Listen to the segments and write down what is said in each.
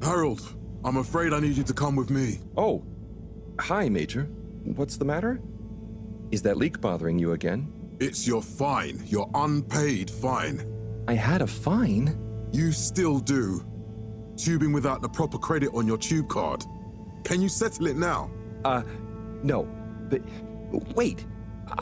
Harold, I'm afraid I need you to come with me. Oh, hi, Major. What's the matter? Is that leak bothering you again? It's your fine, your unpaid fine. I had a fine? You still do. Tubing without the proper credit on your tube card. Can you settle it now? No. But wait,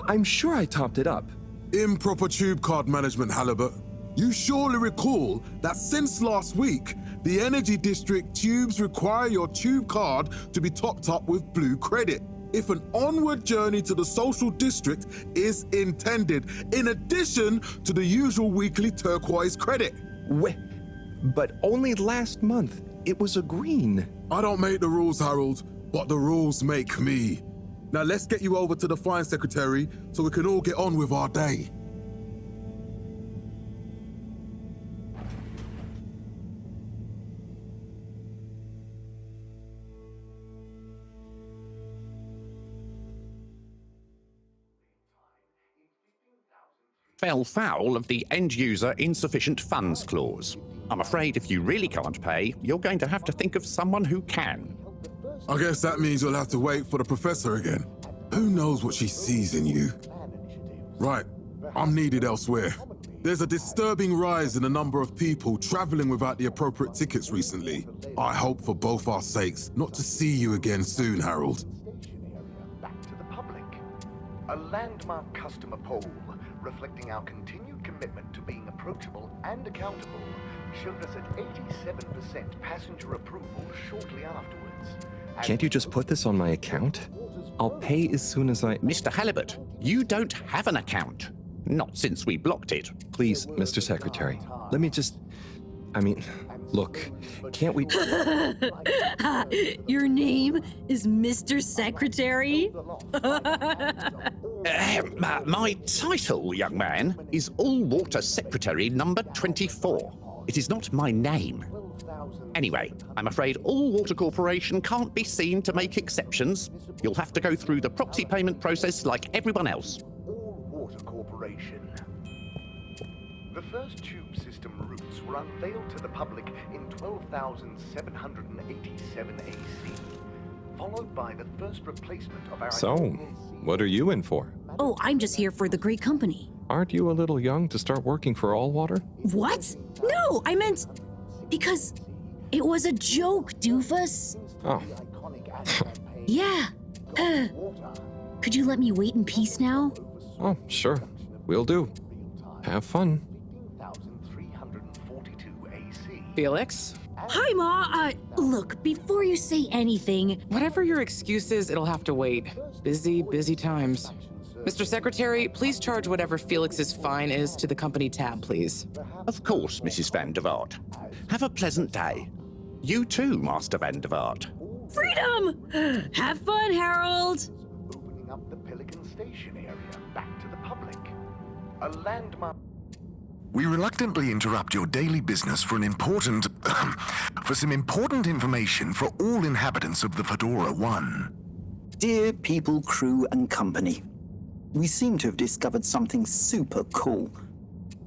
I'm sure I topped it up. Improper tube card management, Halibut. You surely recall that since last week, the Energy District tubes require your tube card to be topped up with blue credit if an onward journey to the social district is intended, in addition to the usual weekly turquoise credit. Wait, but only last month it was a green. I don't make the rules, Harold, but the rules make me. Now let's get you over to the fine secretary so we can all get on with our day. Fell foul of the end-user insufficient funds clause. I'm afraid if you really can't pay, you're going to have to think of someone who can. I guess that means you'll have to wait for the professor again. Who knows what she sees in you? Right, I'm needed elsewhere. There's a disturbing rise in the number of people traveling without the appropriate tickets recently. I hope for both our sakes not to see you again soon, Harold. Back to the public. A landmark customer poll reflecting our continued commitment to being approachable and accountable showed us at 87% passenger approval shortly afterwards. Can't you just put this on my account? I'll pay as soon as I... Mr. Halibut, you don't have an account. Not since we blocked it. Please, Mr. Secretary, let me just... look, can't we... Your name is Mr. Secretary? My title, young man, is All-Water Secretary number 24. It is not my name. Anyway, I'm afraid All Water Corporation can't be seen to make exceptions. You'll have to go through the proxy payment process like everyone else. All Water Corporation. The first tube system routes were unveiled to the public in 12,787 AC, followed by the first replacement of our... So, what are you in for? Oh, I'm just here for the great company. Aren't you a little young to start working for All Water? What? No, I meant... because it was a joke, doofus. Oh. Yeah. Could you let me wait in peace now? Oh, sure. Will do. Have fun. 15,342 AC. Felix? Hi, Ma. Look, before you say anything... Whatever your excuse is, it'll have to wait. Busy times. Mr. Secretary, please charge whatever Felix's fine is to the company tab, please. Of course, Mrs. Van der Vaart. Have a pleasant day. You too, Master Van der Vaart. Freedom! Have fun, Harold! Opening up the Pelican Station area back to the public. A landmark... We reluctantly interrupt your daily business for some important information for all inhabitants of the Fedora 1. Dear people, crew, and company, we seem to have discovered something super cool.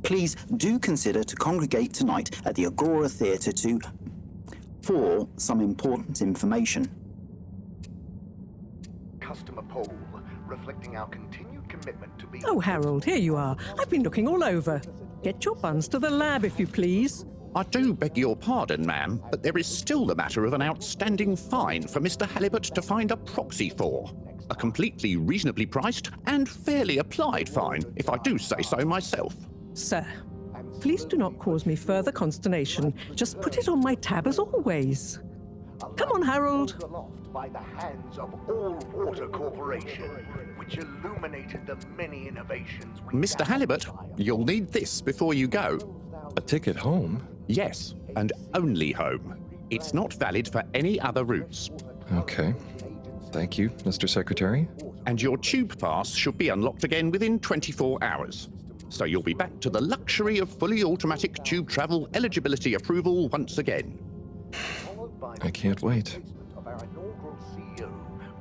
Please do consider to congregate tonight at the Agora Theatre for some important information. Customer poll reflecting our continued commitment to being... Oh, Harold, here you are. I've been looking all over. Get your buns to the lab, if you please. I do beg your pardon, ma'am, but there is still the matter of an outstanding fine for Mr. Halibut to find a proxy for. A completely reasonably priced and fairly applied fine, if I do say so myself. Sir, please do not cause me further consternation. Just put it on my tab as always. Come on, Harold. Aloft by the hands of All Water Corporation, which illuminated the many innovations we... Mr. Halibut, you'll need this before you go. A ticket home? Yes, and only home. It's not valid for any other routes. Okay. Thank you, Mr. Secretary. And your tube pass should be unlocked again within 24 hours. So you'll be back to the luxury of fully automatic tube travel eligibility approval once again. I can't wait. ...of our inaugural CEO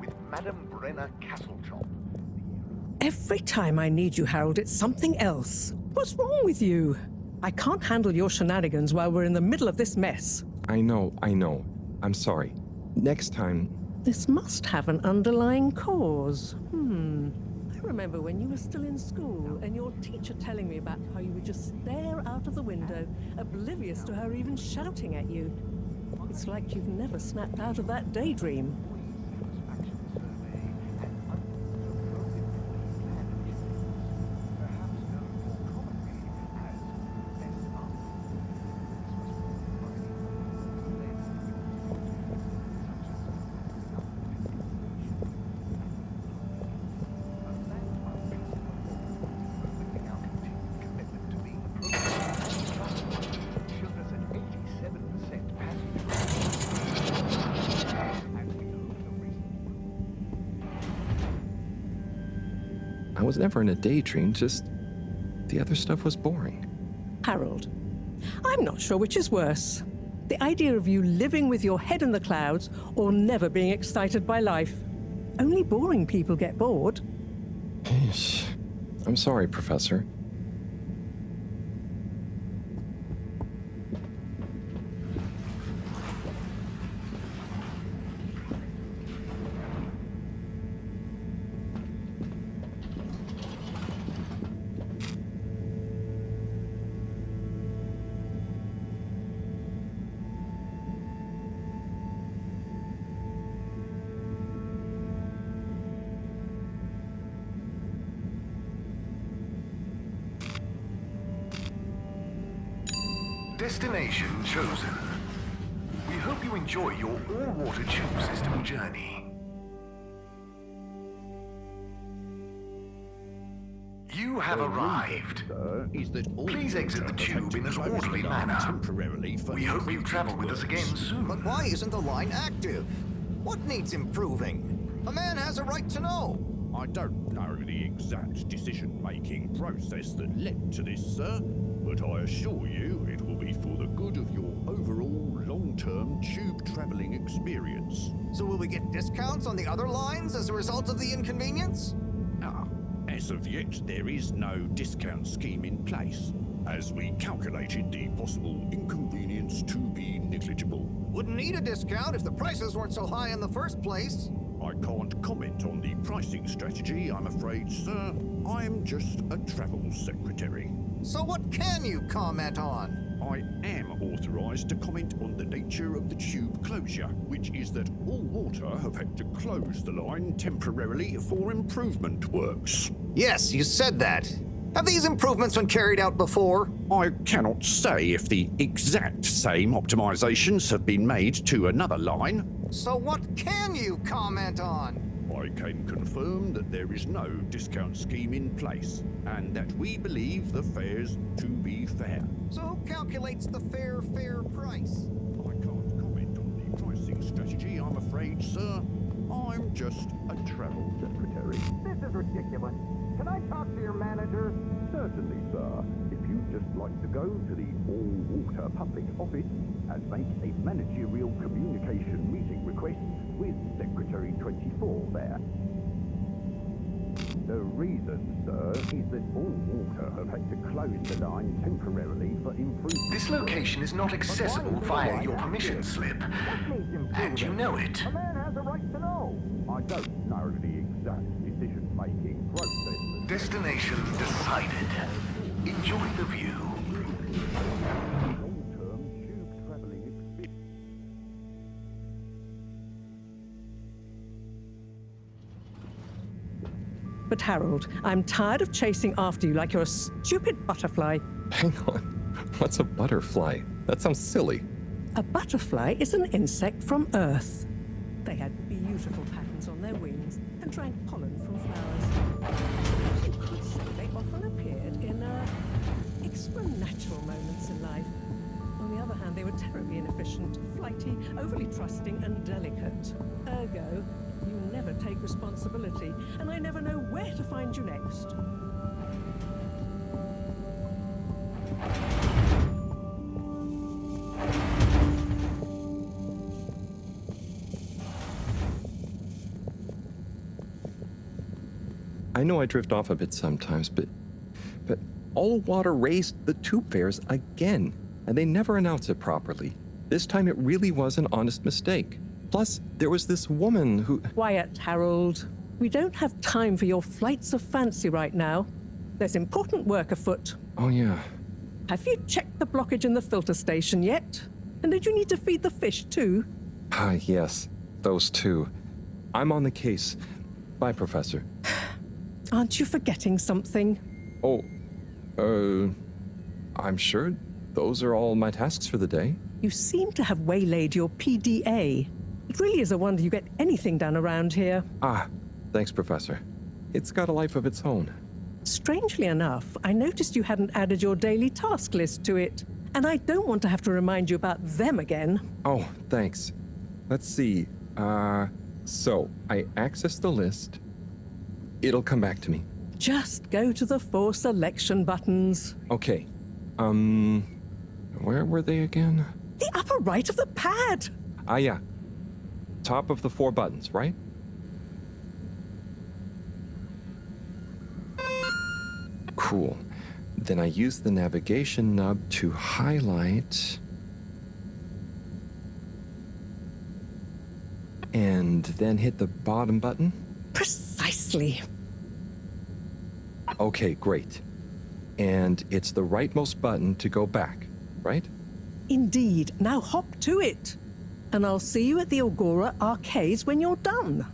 with Madam Brenner Castletop. Every time I need you, Harold, it's something else. What's wrong with you? I can't handle your shenanigans while we're in the middle of this mess. I know. I'm sorry. Next time... This must have an underlying cause. I remember when you were still in school and your teacher telling me about how you would just stare out of the window, oblivious to her even shouting at you. It's like you've never snapped out of that daydream. I was never in a daydream, just the other stuff was boring. Harold, I'm not sure which is worse. The idea of you living with your head in the clouds or never being excited by life. Only boring people get bored. I'm sorry, Professor. Destination chosen. We hope you enjoy your all-water tube system journey. You have arrived. Please exit the tube in an orderly manner. We hope you travel with us again soon. But why isn't the line active? What needs improving? A man has a right to know. I don't know the exact decision-making process that led to this, sir, but I assure you it will be for the good of your overall long-term tube traveling experience. So will we get discounts on the other lines as a result of the inconvenience? As of yet, there is no discount scheme in place, as we calculated the possible inconvenience to be negligible. Wouldn't need a discount if the prices weren't so high in the first place. I can't comment on the pricing strategy, I'm afraid, sir. I'm just a travel secretary. So what can you comment on? I am authorized to comment on the nature of the tube closure, which is that all water have had to close the line temporarily for improvement works. Yes, you said that. Have these improvements been carried out before? I cannot say if the exact same optimizations have been made to another line. So what can you comment on? I can confirm that there is no discount scheme in place, and that we believe the fares to be fair. So who calculates the fair price? I can't comment on the pricing strategy, I'm afraid, sir. I'm just a travel secretary. This is ridiculous. Can I talk to your manager? Certainly, sir. If you'd just like to go to the all-water public office and make a managerial communication meeting request with Secretary 24 there. The reason, sir, is that all water have had to close the line temporarily for improvement. This location is not accessible via your permission slip, and you know it. A man has a right to know. I don't know the exact decision-making process. Destination decided. Enjoy the view. Long-term tube traveling experience. But Harold, I'm tired of chasing after you like you're a stupid butterfly. Hang on. What's a butterfly? That sounds silly. A butterfly is an insect from Earth. They had beautiful patterns on their wings and drank pollen from flowers. You could say they often appeared in extra-natural moments in life. On the other hand, they were terribly inefficient, flighty, overly trusting, and delicate. Ergo, you never take responsibility, and I never know where to find you next. I know I drift off a bit sometimes, but all water raised the tube fares again, and they never announce it properly. This time it really was an honest mistake. Plus, there was this woman who... Quiet, Harold. We don't have time for your flights of fancy right now. There's important work afoot. Oh, yeah. Have you checked the blockage in the filter station yet? And did you need to feed the fish too? Ah, yes. Those two. I'm on the case. Bye, Professor. Aren't you forgetting something? Oh, I'm sure those are all my tasks for the day. You seem to have waylaid your PDA. It really is a wonder you get anything done around here. Ah, thanks, Professor. It's got a life of its own. Strangely enough, I noticed you hadn't added your daily task list to it, and I don't want to have to remind you about them again. Oh, thanks. Let's see. So I access the list. It'll come back to me. Just go to the 4 selection buttons. Okay. Where were they again? The upper right of the pad. Ah, yeah. Top of the 4 buttons, right? Cool. Then I use the navigation nub to highlight... and then hit the bottom button? Precisely. Okay, great. And it's the rightmost button to go back, right? Indeed. Now hop to it. And I'll see you at the Agora Arcades when you're done.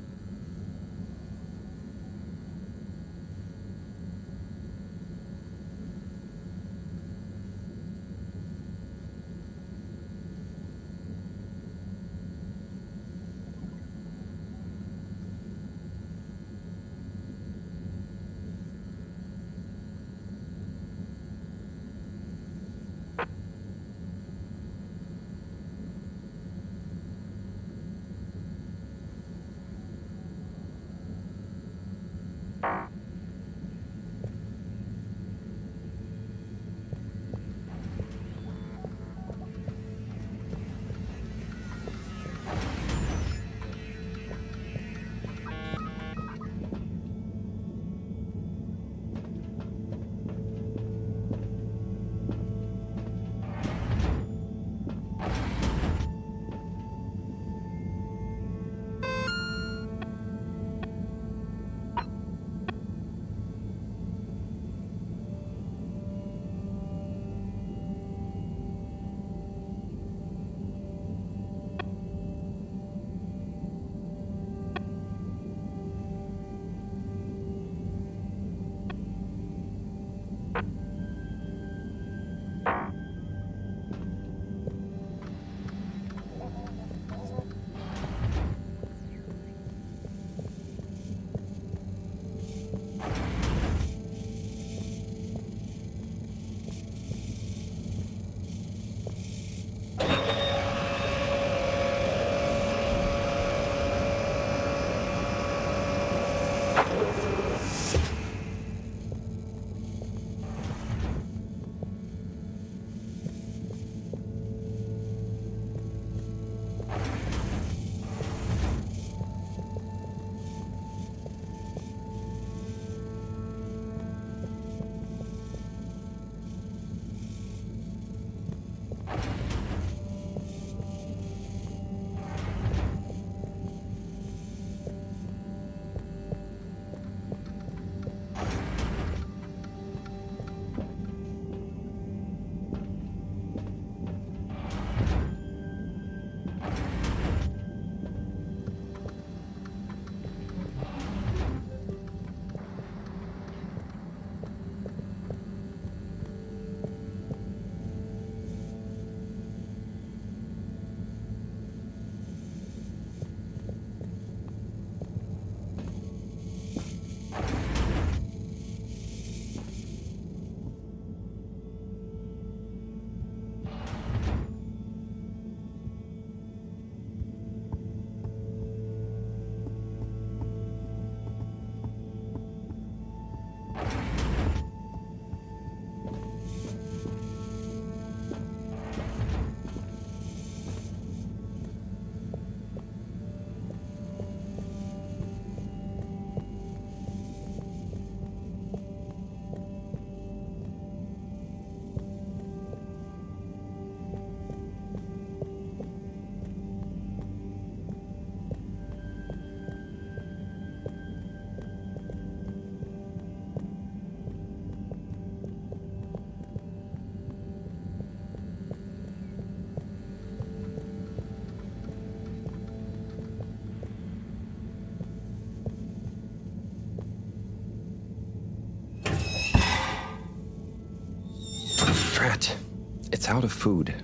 It's out of food.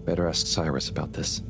Better ask Cyrus about this.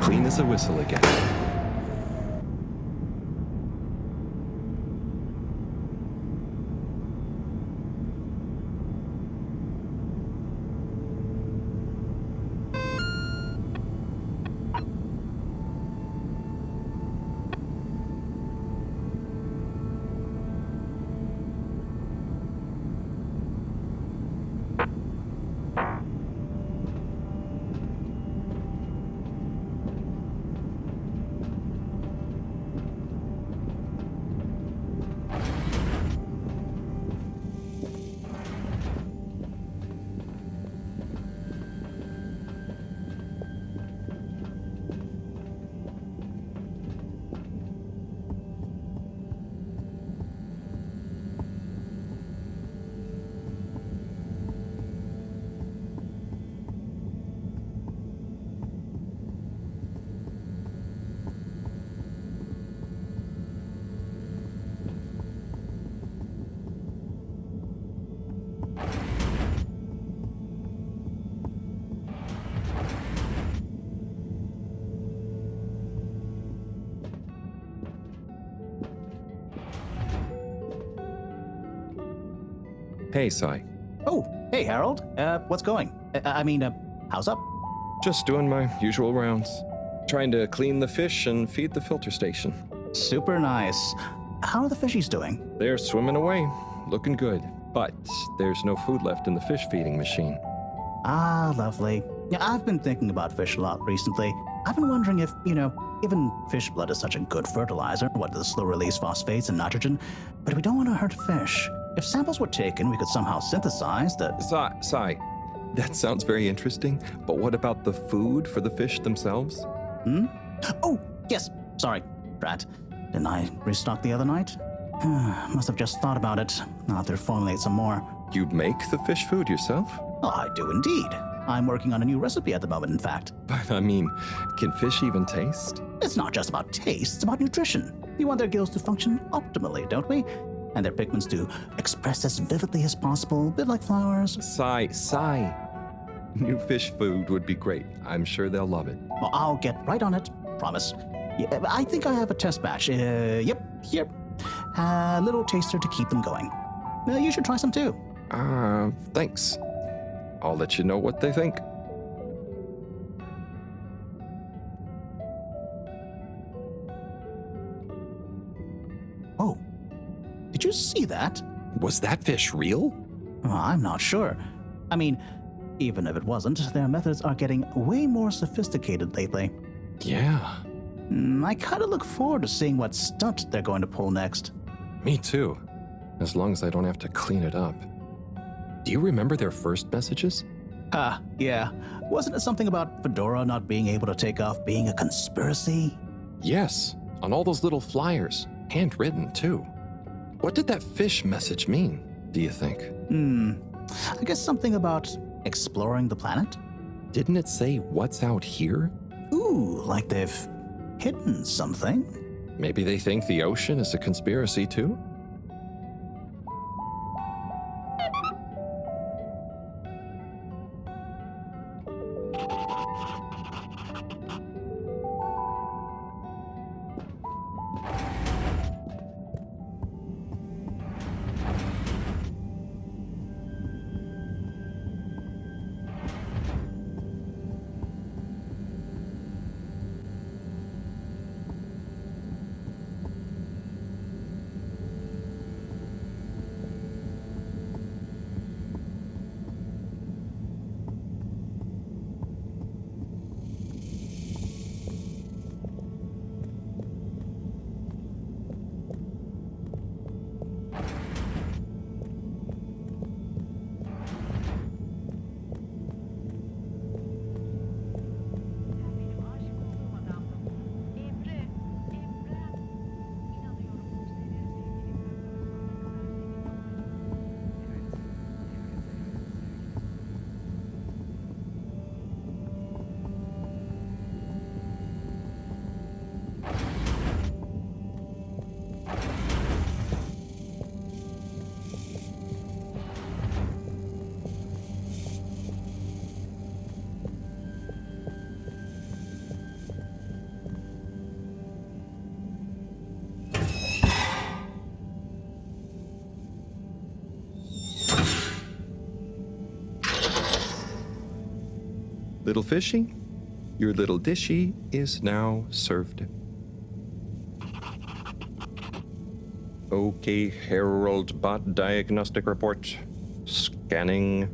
Clean as a whistle again. Hey, Sai. Oh, hey, Harold. What's going? How's up? Just doing my usual rounds. Trying to clean the fish and feed the filter station. Super nice. How are the fishies doing? They're swimming away, looking good. But there's no food left in the fish feeding machine. Ah, lovely. Yeah, I've been thinking about fish a lot recently. I've been wondering if, given fish blood is such a good fertilizer, what the slow-release phosphates and nitrogen, but we don't want to hurt fish. If samples were taken, we could somehow synthesize the... Sai, that sounds very interesting, but what about the food for the fish themselves? Oh, yes, sorry, Brad. Didn't I restock the other night? Must have just thought about it. I'll have to formulate some more. You make the fish food yourself? Oh, I do indeed. I'm working on a new recipe at the moment, in fact. But I mean, can fish even taste? It's not just about taste, it's about nutrition. We want their gills to function optimally, don't we? And their pigments to express as vividly as possible, a bit like flowers. Sai. New fish food would be great. I'm sure they'll love it. Well, I'll get right on it, promise. Yeah, I think I have a test batch. Yep, here. A little taster to keep them going. You should try some too. Thanks. I'll let you know what they think. Oh, did you see that? Was that fish real? I'm not sure. I mean, even if it wasn't, their methods are getting way more sophisticated lately. Yeah. I kind of look forward to seeing what stunt they're going to pull next. Me too. As long as I don't have to clean it up. Do you remember their first messages? Yeah. Wasn't it something about Fedora not being able to take off being a conspiracy? Yes, on all those little flyers. Handwritten, too. What did that fish message mean, do you think? I guess something about exploring the planet? Didn't it say what's out here? Ooh, like they've hidden something? Maybe they think the ocean is a conspiracy, too? Little fishy, your little dishy is now served. Okay, Herald Bot Diagnostic Report. Scanning.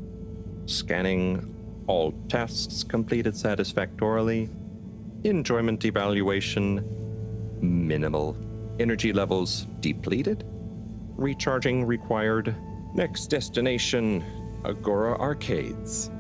All tasks completed satisfactorily. Enjoyment evaluation minimal. Energy levels depleted. Recharging required. Next destination, Agora Arcades.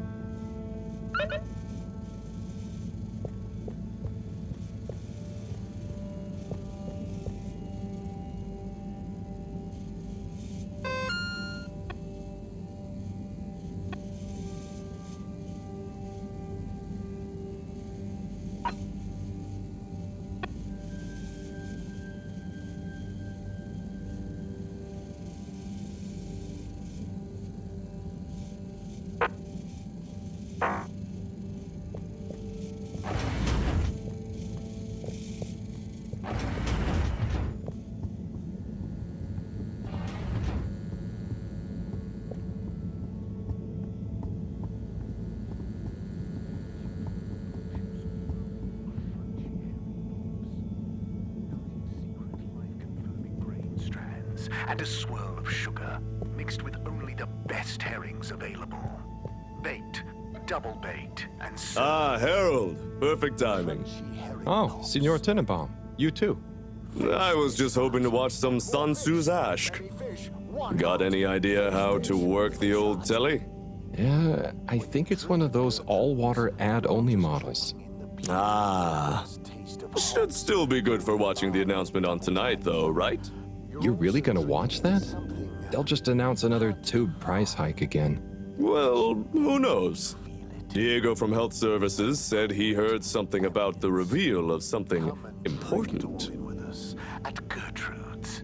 And a swirl of sugar, mixed with only the best herrings available. Bait, double baked and Ah, Harold. Perfect timing. Oh, Signor Tenenbaum, you too. I was just hoping to watch some Sun Tzu's Ashk. Got any idea how to work the old telly? Yeah, I think it's one of those all-water ad-only models. Ah. Should still be good for watching the announcement on tonight, though, right? You're really gonna watch that? They'll just announce another tube price hike again. Well, who knows? Diego from Health Services said he heard something about the reveal of something important. with us at Gertrude's.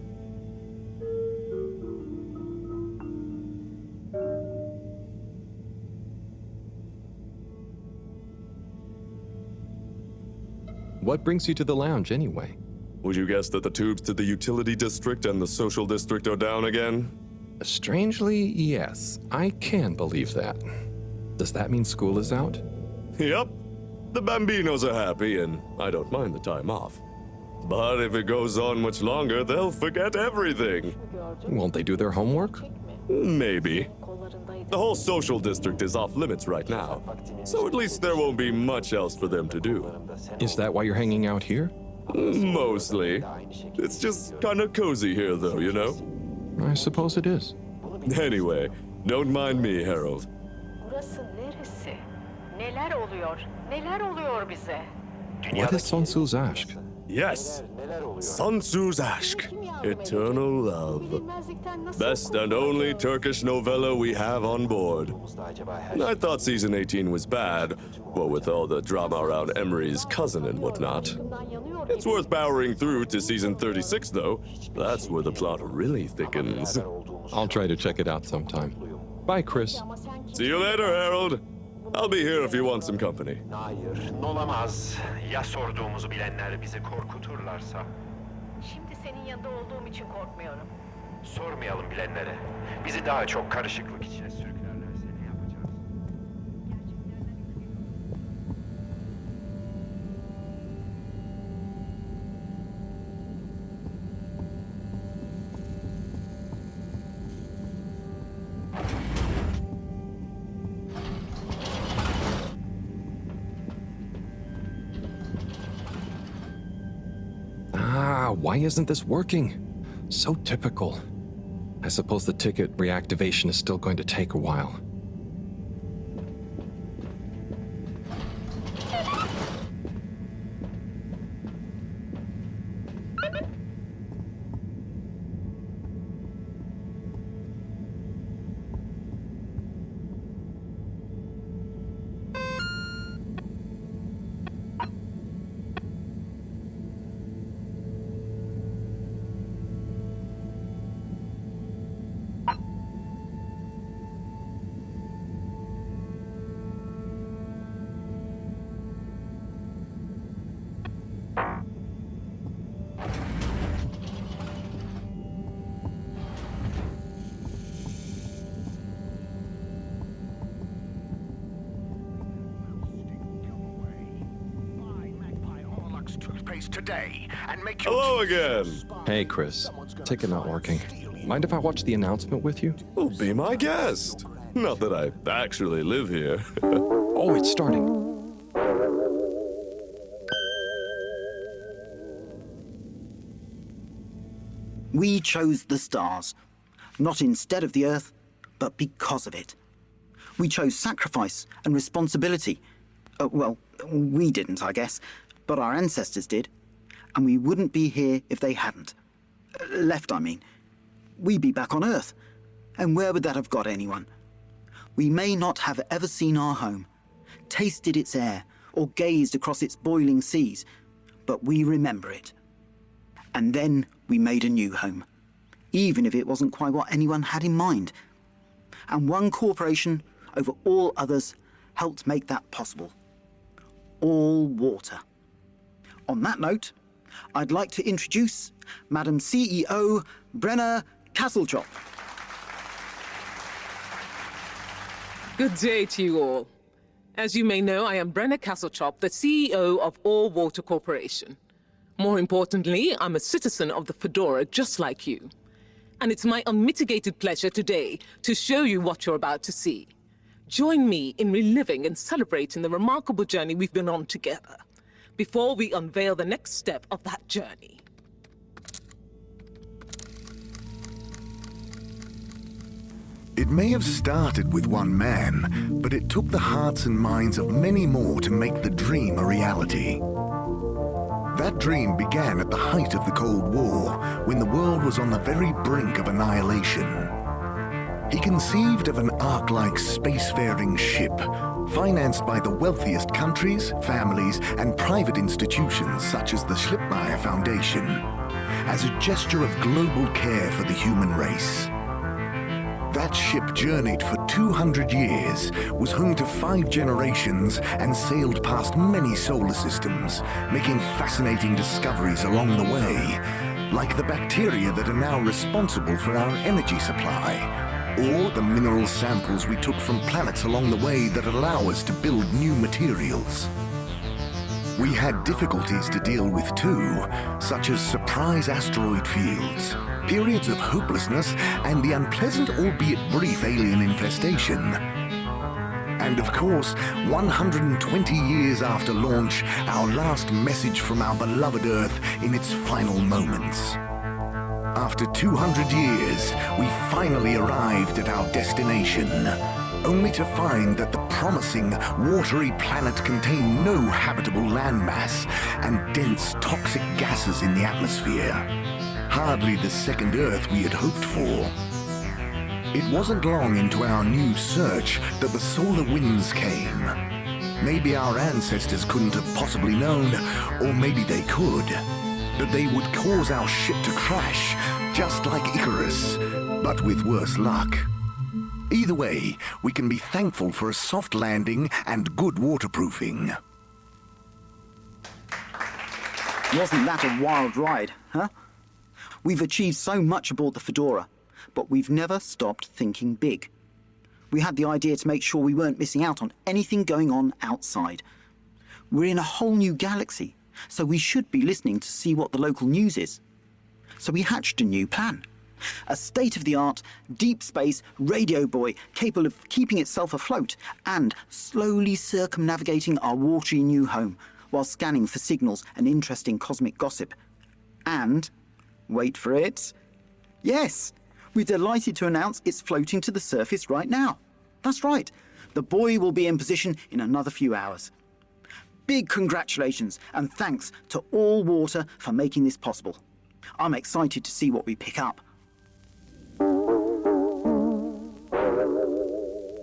What brings you to the lounge anyway? Would you guess that the tubes to the utility district and the social district are down again? Strangely, yes. I can believe that. Does that mean school is out? Yep. The Bambinos are happy, and I don't mind the time off. But if it goes on much longer, they'll forget everything. Won't they do their homework? Maybe. The whole social district is off limits right now, so at least there won't be much else for them to do. Is that why you're hanging out here? Mostly. It's just kind of cozy here, though, you know? I suppose it is. Anyway, don't mind me, Harold. Burası neresi? Neler oluyor? Neler oluyor bize? What is Sun Tzu's Ashk? Yes, Sun Tzu's Ashk, Eternal Love. Best and only Turkish novella we have on board. I thought season 18 was bad, what with all the drama around Emery's cousin and whatnot. It's worth powering through to season 36, though. That's where the plot really thickens. I'll try to check it out sometime. Bye, Chris. See you later, Harold. I'll be here if you want some company. Hayır, olamaz. Ya sorduğumuzu bilenler bizi korkuturlarsa? Şimdi senin yanında olduğum için korkmuyorum. Sormayalım bilenlere. Bizi daha çok karışıklık içine sürüklerlerse ne yapacağız? Why isn't this working? So typical. I suppose the ticket reactivation is still going to take a while. Today and make Hello again. Hey, Chris. Ticket not working. Mind if I watch the announcement with you? Well, be my guest. Not that I actually live here. Oh, it's starting. We chose the stars, not instead of the Earth, but because of it. We chose sacrifice and responsibility. Well, we didn't, I guess, but our ancestors did. And we wouldn't be here if they hadn't. Left, I mean. We'd be back on Earth. And where would that have got anyone? We may not have ever seen our home, tasted its air, or gazed across its boiling seas, but we remember it. And then we made a new home, even if it wasn't quite what anyone had in mind. And one corporation over all others helped make that possible. All water. On that note, I'd like to introduce Madam CEO Brenna Castletop. Good day to you all. As you may know, I am Brenna Castletop, the CEO of All Water Corporation. More importantly, I'm a citizen of the Fedora just like you. And it's my unmitigated pleasure today to show you what you're about to see. Join me in reliving and celebrating the remarkable journey we've been on together, before we unveil the next step of that journey. It may have started with one man, but it took the hearts and minds of many more to make the dream a reality. That dream began at the height of the Cold War, when the world was on the very brink of annihilation. He conceived of an Ark-like spacefaring ship, financed by the wealthiest countries, families, and private institutions such as the Schlipmeyer Foundation, as a gesture of global care for the human race. That ship journeyed for 200 years, was home to 5 generations, and sailed past many solar systems, making fascinating discoveries along the way, like the bacteria that are now responsible for our energy supply, or the mineral samples we took from planets along the way that allow us to build new materials. We had difficulties to deal with too, such as surprise asteroid fields, periods of hopelessness, and the unpleasant albeit brief alien infestation. And of course, 120 years after launch, our last message from our beloved Earth in its final moments. After 200 years, we finally arrived at our destination, only to find that the promising, watery planet contained no habitable landmass and dense, toxic gases in the atmosphere. Hardly the second Earth we had hoped for. It wasn't long into our new search that the solar winds came. Maybe our ancestors couldn't have possibly known, or maybe they could, that they would cause our ship to crash, just like Icarus, but with worse luck. Either way, we can be thankful for a soft landing and good waterproofing. Wasn't that a wild ride, huh? We've achieved so much aboard the Fedora, but we've never stopped thinking big. We had the idea to make sure we weren't missing out on anything going on outside. We're in a whole new galaxy, so we should be listening to see what the local news is. So we hatched a new plan. A state-of-the-art, deep space radio buoy capable of keeping itself afloat and slowly circumnavigating our watery new home while scanning for signals and interesting cosmic gossip. And, wait for it, yes, we're delighted to announce it's floating to the surface right now. That's right, the buoy will be in position in another few hours. Big congratulations and thanks to All Water for making this possible. I'm excited to see what we pick up.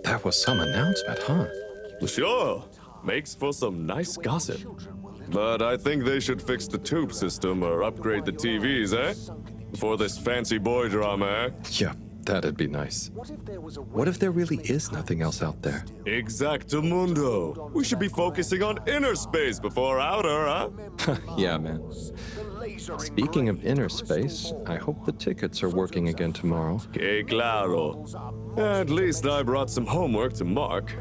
That was some announcement, huh? Sure. Makes for some nice gossip. But I think they should fix the tube system or upgrade the TVs, eh? For this fancy boy drama, eh? Yeah, that'd be nice. What if there really is nothing else out there? Exactamundo. We should be focusing on inner space before outer, huh? Yeah, man. Speaking of inner space, I hope the tickets are working again tomorrow. Que claro. At least I brought some homework to mark.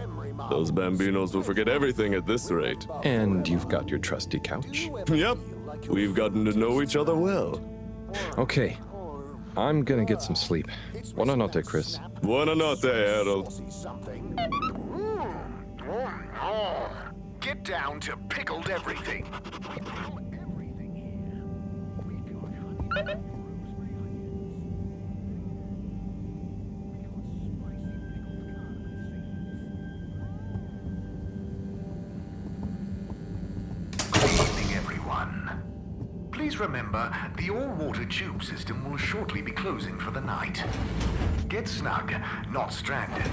Those bambinos will forget everything at this rate. And you've got your trusty couch. Yep. We've gotten to know each other well. Okay. I'm gonna get some sleep. Buona notte, Chris. Buona notte, Harold. Get down to pickled everything. Good evening, everyone. Please remember, the all-water tube system will shortly be closing for the night. Get snug, not stranded.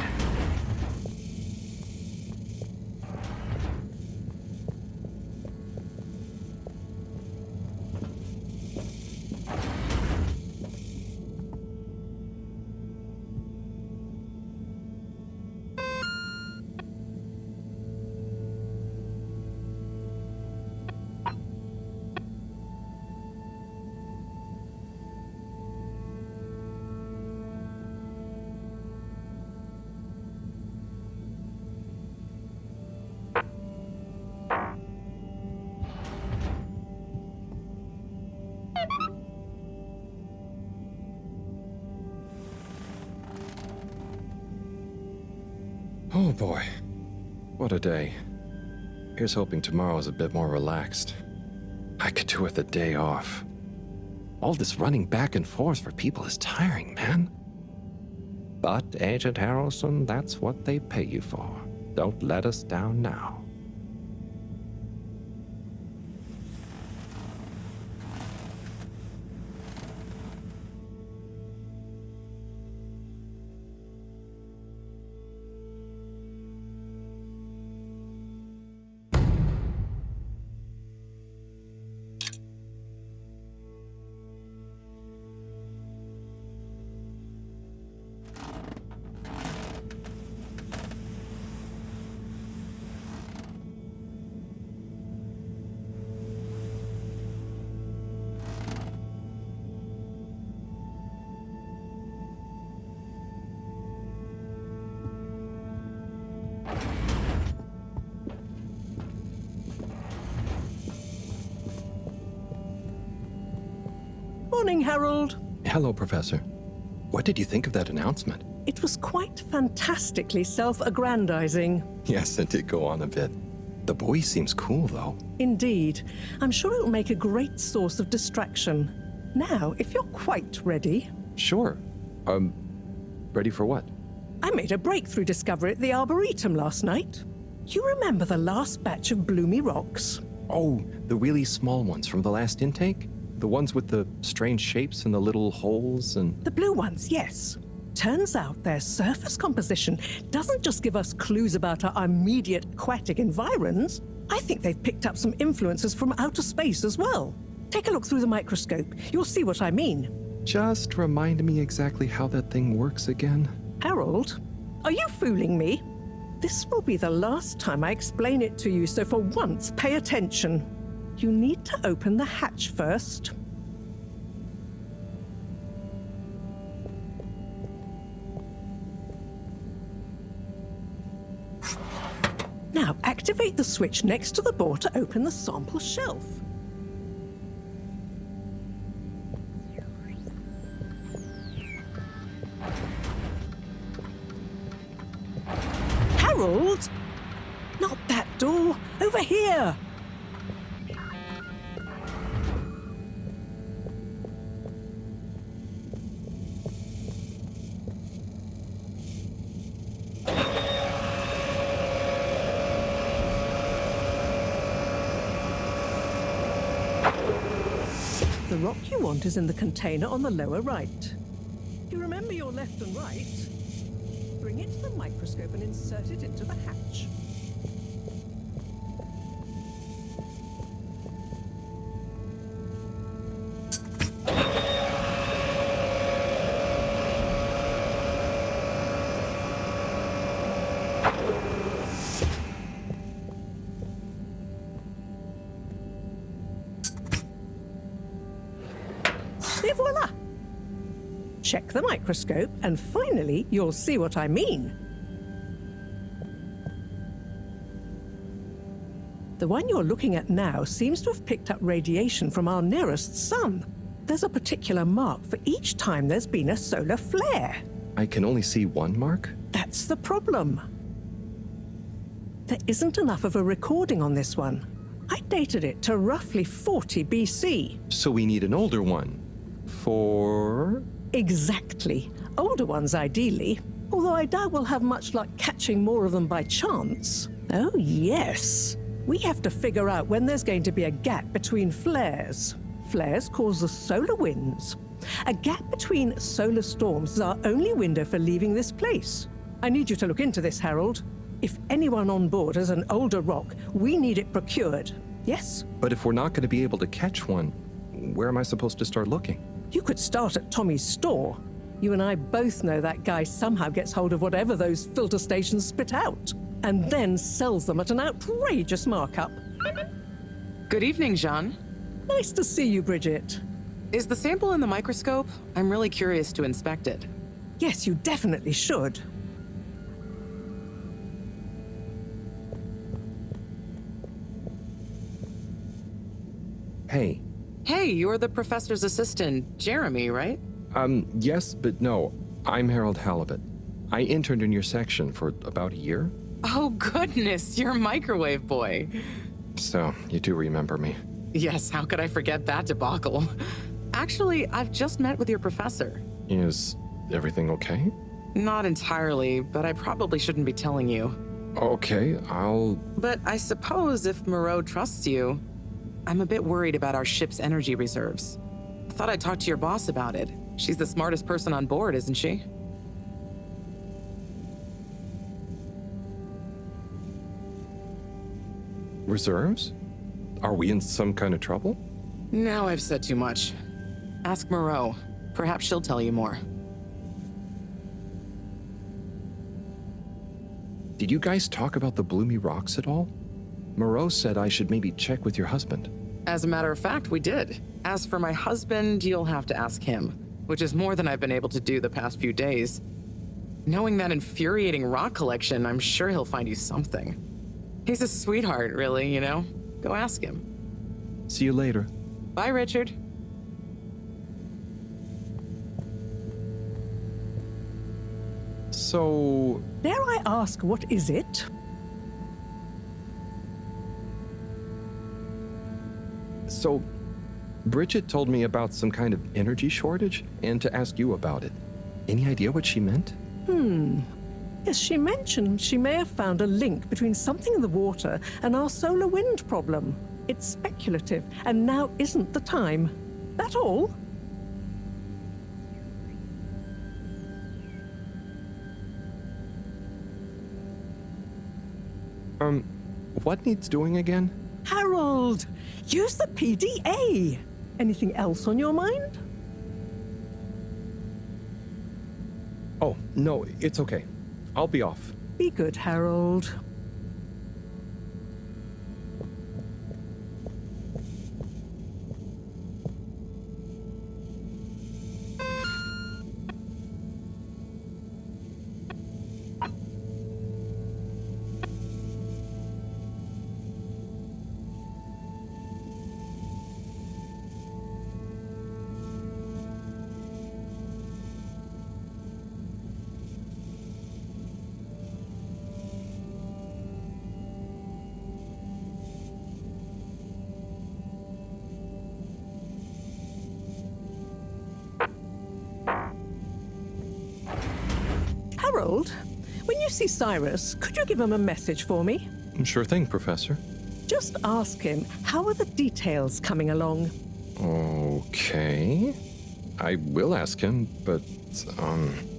Oh boy. What a day. Here's hoping tomorrow's a bit more relaxed. I could do with a day off. All this running back and forth for people is tiring, man. But, Agent Harrelson, that's what they pay you for. Don't let us down now. Morning, Harold. Hello, Professor. What did you think of that announcement? It was quite fantastically self-aggrandizing. Yes, it did go on a bit. The boy seems cool, though. Indeed. I'm sure it'll make a great source of distraction. Now, if you're quite ready... Sure. Ready for what? I made a breakthrough discovery at the Arboretum last night. You remember the last batch of bloomy rocks? Oh, the really small ones from the last intake? The ones with the strange shapes and the little holes and... The blue ones, yes. Turns out their surface composition doesn't just give us clues about our immediate aquatic environs. I think they've picked up some influences from outer space as well. Take a look through the microscope. You'll see what I mean. Just remind me exactly how that thing works again. Harold, are you fooling me? This will be the last time I explain it to you, so for once, pay attention. You need to open the hatch first. Now, activate the switch next to the bore to open the sample shelf. Harold! Not that door! Over here! The rock you want is in the container on the lower right. You remember your left and right? Bring it to the microscope and insert it into the hatch. Et voila! Check the microscope, and finally, you'll see what I mean. The one you're looking at now seems to have picked up radiation from our nearest sun. There's a particular mark for each time there's been a solar flare. I can only see one mark? That's the problem. There isn't enough of a recording on this one. I dated it to roughly 40 BC. So we need an older one. For... Exactly. Older ones, ideally. Although I doubt we'll have much luck catching more of them by chance. Oh, yes. We have to figure out when there's going to be a gap between flares. Flares cause the solar winds. A gap between solar storms is our only window for leaving this place. I need you to look into this, Harold. If anyone on board has an older rock, we need it procured. Yes? But if we're not going to be able to catch one, where am I supposed to start looking? You could start at Tommy's store. You and I both know that guy somehow gets hold of whatever those filter stations spit out, and then sells them at an outrageous markup. Good evening, Jean. Nice to see you, Bridget. Is the sample in the microscope? I'm really curious to inspect it. Yes, you definitely should. Hey. Hey, you're the professor's assistant, Jeremy, right? Yes, but no. I'm Harold Halibut. I interned in your section for about a year. Oh, goodness, you're a microwave boy. So, you do remember me. Yes, how could I forget that debacle? Actually, I've just met with your professor. Is everything okay? Not entirely, but I probably shouldn't be telling you. Okay, I'll... But I suppose if Moreau trusts you, I'm a bit worried about our ship's energy reserves. I thought I'd talk to your boss about it. She's the smartest person on board, isn't she? Reserves? Are we in some kind of trouble? Now I've said too much. Ask Moreau. Perhaps she'll tell you more. Did you guys talk about the Bloomy Rocks at all? Moreau said I should maybe check with your husband. As a matter of fact, we did. As for my husband, you'll have to ask him, which is more than I've been able to do the past few days. Knowing that infuriating rock collection, I'm sure he'll find you something. He's a sweetheart, really, you know? Go ask him. See you later. Bye, Richard. So... Dare I ask, what is it? So, Bridget told me about some kind of energy shortage and to ask you about it. Any idea what she meant? Yes, she mentioned she may have found a link between something in the water and our solar wind problem. It's speculative, and now isn't the time. That all? What needs doing again? Harold, use the PDA. Anything else on your mind? Oh, no, it's okay. I'll be off. Be good, Harold. Harold, when you see Cyrus, could you give him a message for me? Sure thing, Professor. Just ask him, how are the details coming along? Okay. I will ask him, but,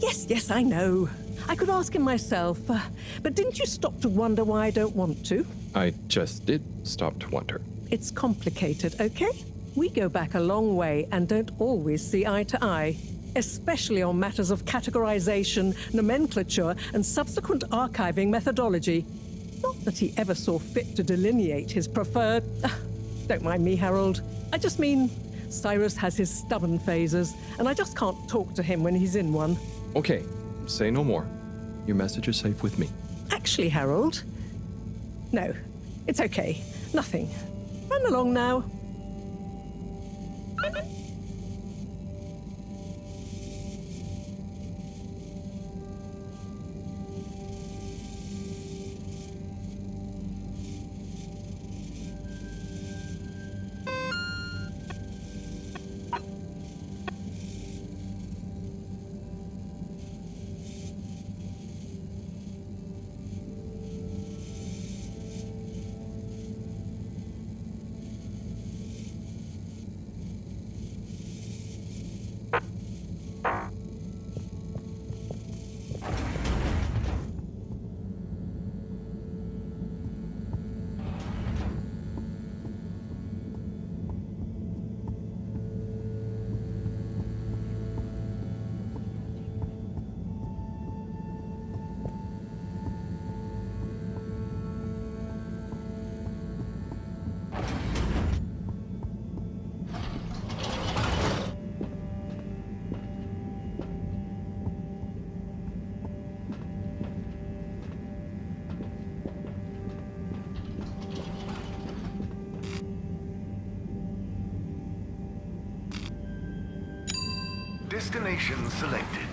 Yes, I know. I could ask him myself, but didn't you stop to wonder why I don't want to? I just did stop to wonder. It's complicated, okay? We go back a long way and don't always see eye to eye, especially on matters of categorization, nomenclature, and subsequent archiving methodology. Not that he ever saw fit to delineate his preferred... Don't mind me, Harold. I just mean, Cyrus has his stubborn phases, and I just can't talk to him when he's in one. Okay, say no more. Your message is safe with me. Actually, Harold... No, it's okay. Nothing. Run along now. Destination selected.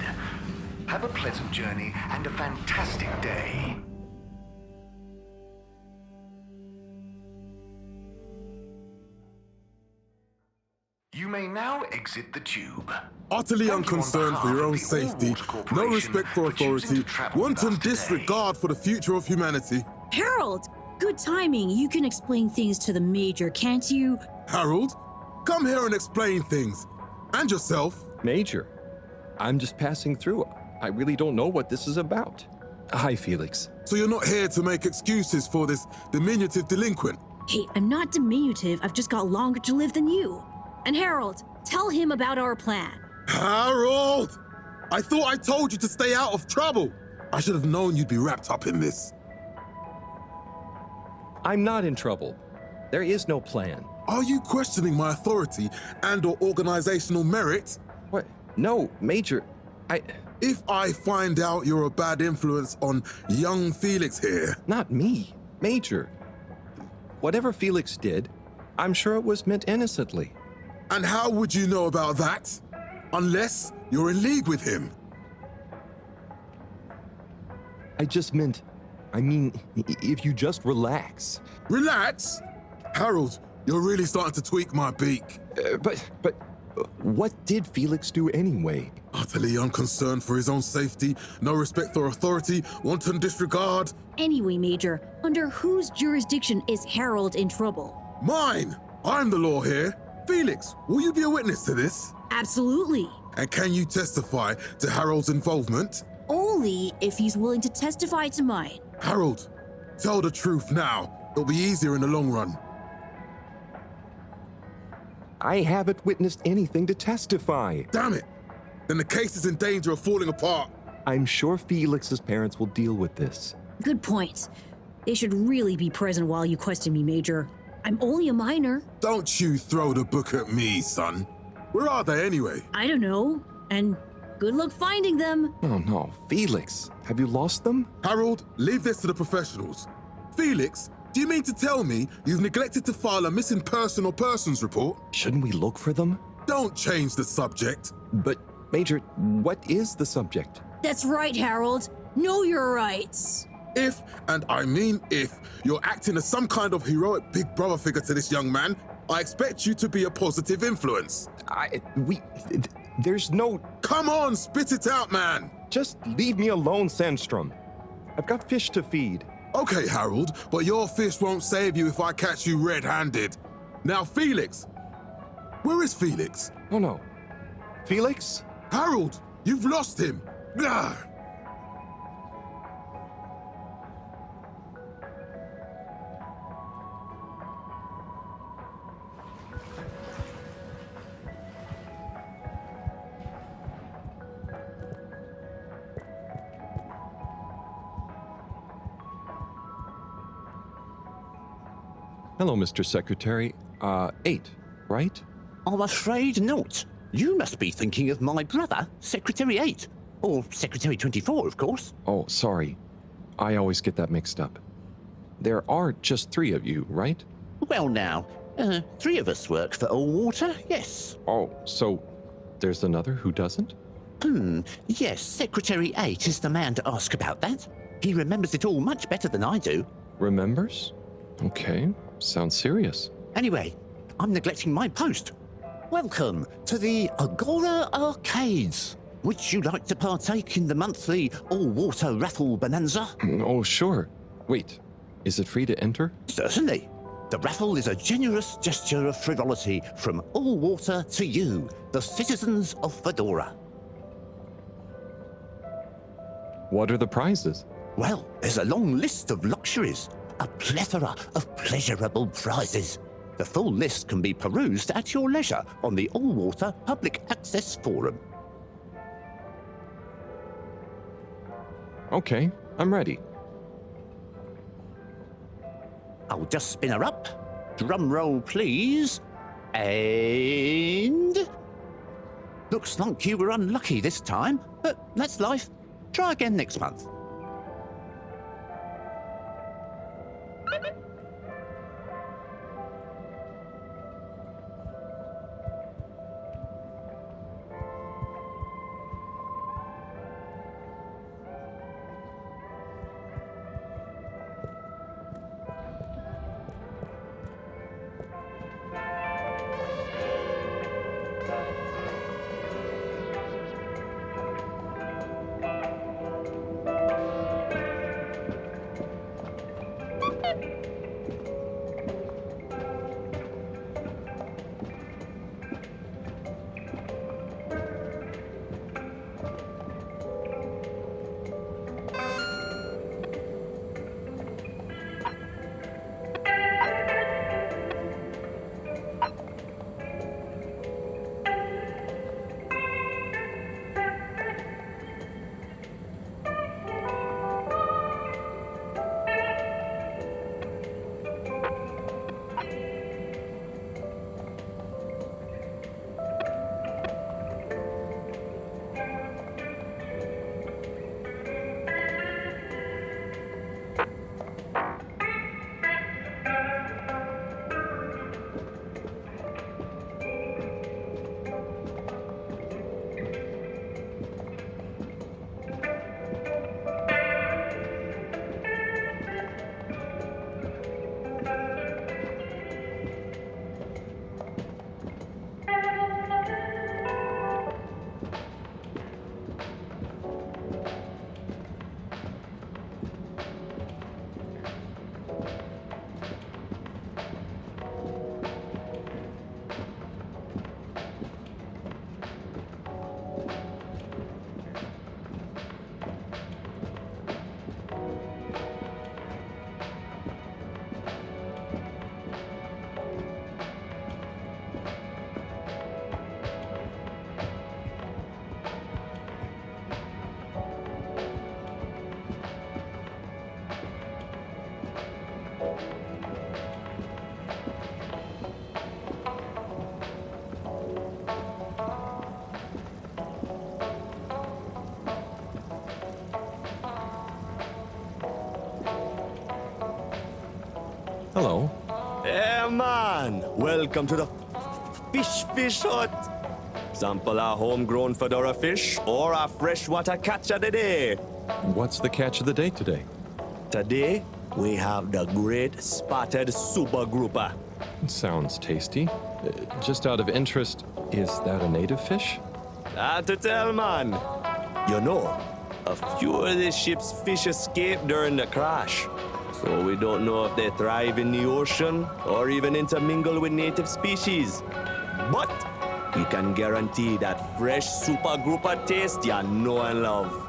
Have a pleasant journey and a fantastic day. You may now exit the tube. Utterly unconcerned for your own safety, no respect for authority, wanton disregard for the future of humanity. Harold, good timing. You can explain things to the Major, can't you? Harold, come here and explain things. And yourself. Major, I'm just passing through. I really don't know what this is about. Hi, Felix. So you're not here to make excuses for this diminutive delinquent? Hey, I'm not diminutive. I've just got longer to live than you. And Harold, tell him about our plan. Harold! I thought I told you to stay out of trouble. I should have known you'd be wrapped up in this. I'm not in trouble. There is no plan. Are you questioning my authority and/or organizational merit? What? No, Major. If I find out you're a bad influence on young Felix here... Not me, Major. Whatever Felix did, I'm sure it was meant innocently. And how would you know about that? Unless you're in league with him. I mean, if you just relax. Relax? Harold, you're really starting to tweak my beak. But what did Felix do anyway? Utterly unconcerned for his own safety, no respect for authority, wanton disregard. Anyway, Major, under whose jurisdiction is Harold in trouble? Mine! I'm the law here. Felix, will you be a witness to this? Absolutely. And can you testify to Harold's involvement? Only if he's willing to testify to mine. Harold, tell the truth now. It'll be easier in the long run. I haven't witnessed anything to testify. Damn it! Then the case is in danger of falling apart. I'm sure Felix's parents will deal with this. Good point. They should really be present while you question me, Major. I'm only a minor. Don't you throw the book at me, son. Where are they anyway? I don't know. And good luck finding them. Oh no, Felix, have you lost them? Harold, leave this to the professionals. Felix, do you mean to tell me you've neglected to file a missing person or persons report? Shouldn't we look for them? Don't change the subject. But, Major, what is the subject? That's right, Harold. Know your rights. If, and I mean if, you're acting as some kind of heroic big brother figure to this young man, I expect you to be a positive influence. There's no... Come on, spit it out, man! Just leave me alone, Sandstrom. I've got fish to feed. Okay, Harold, but your fish won't save you if I catch you red-handed. Now, Felix. Where is Felix? Oh no. Felix? Harold, you've lost him. Blah. Hello, Mr. Secretary. 8, right? I'm afraid not. You must be thinking of my brother, Secretary 8. Or Secretary 24, of course. Oh, sorry. I always get that mixed up. There are just 3 of you, right? Well now, 3 of us work for Allwater, yes. Oh, so there's another who doesn't? Yes, Secretary 8 is the man to ask about that. He remembers it all much better than I do. Remembers? Okay, sounds serious. Anyway, I'm neglecting my post. Welcome to the Agora Arcades. Would you like to partake in the monthly all-water raffle bonanza? Oh, sure. Wait, is it free to enter? Certainly. The raffle is a generous gesture of frivolity from Allwater to you, the citizens of Fedora. What are the prizes? Well, there's a long list of luxuries, a plethora of pleasurable prizes. The full list can be perused at your leisure on the Allwater Public Access Forum. Okay, I'm ready. I'll just spin her up. Drum roll, please. And... Looks like you were unlucky this time, but that's life. Try again next month. Hello. Hey man, welcome to the fish hut. Sample a homegrown fedora fish or a freshwater catch of the day. What's the catch of the day today? Today, we have the great spotted super grouper. Sounds tasty. Just out of interest, is that a native fish? Hard to tell, man. You know, a few of the ship's fish escaped during the crash. So we don't know if they thrive in the ocean or even intermingle with native species. But we can guarantee that fresh super grouper taste you know and love.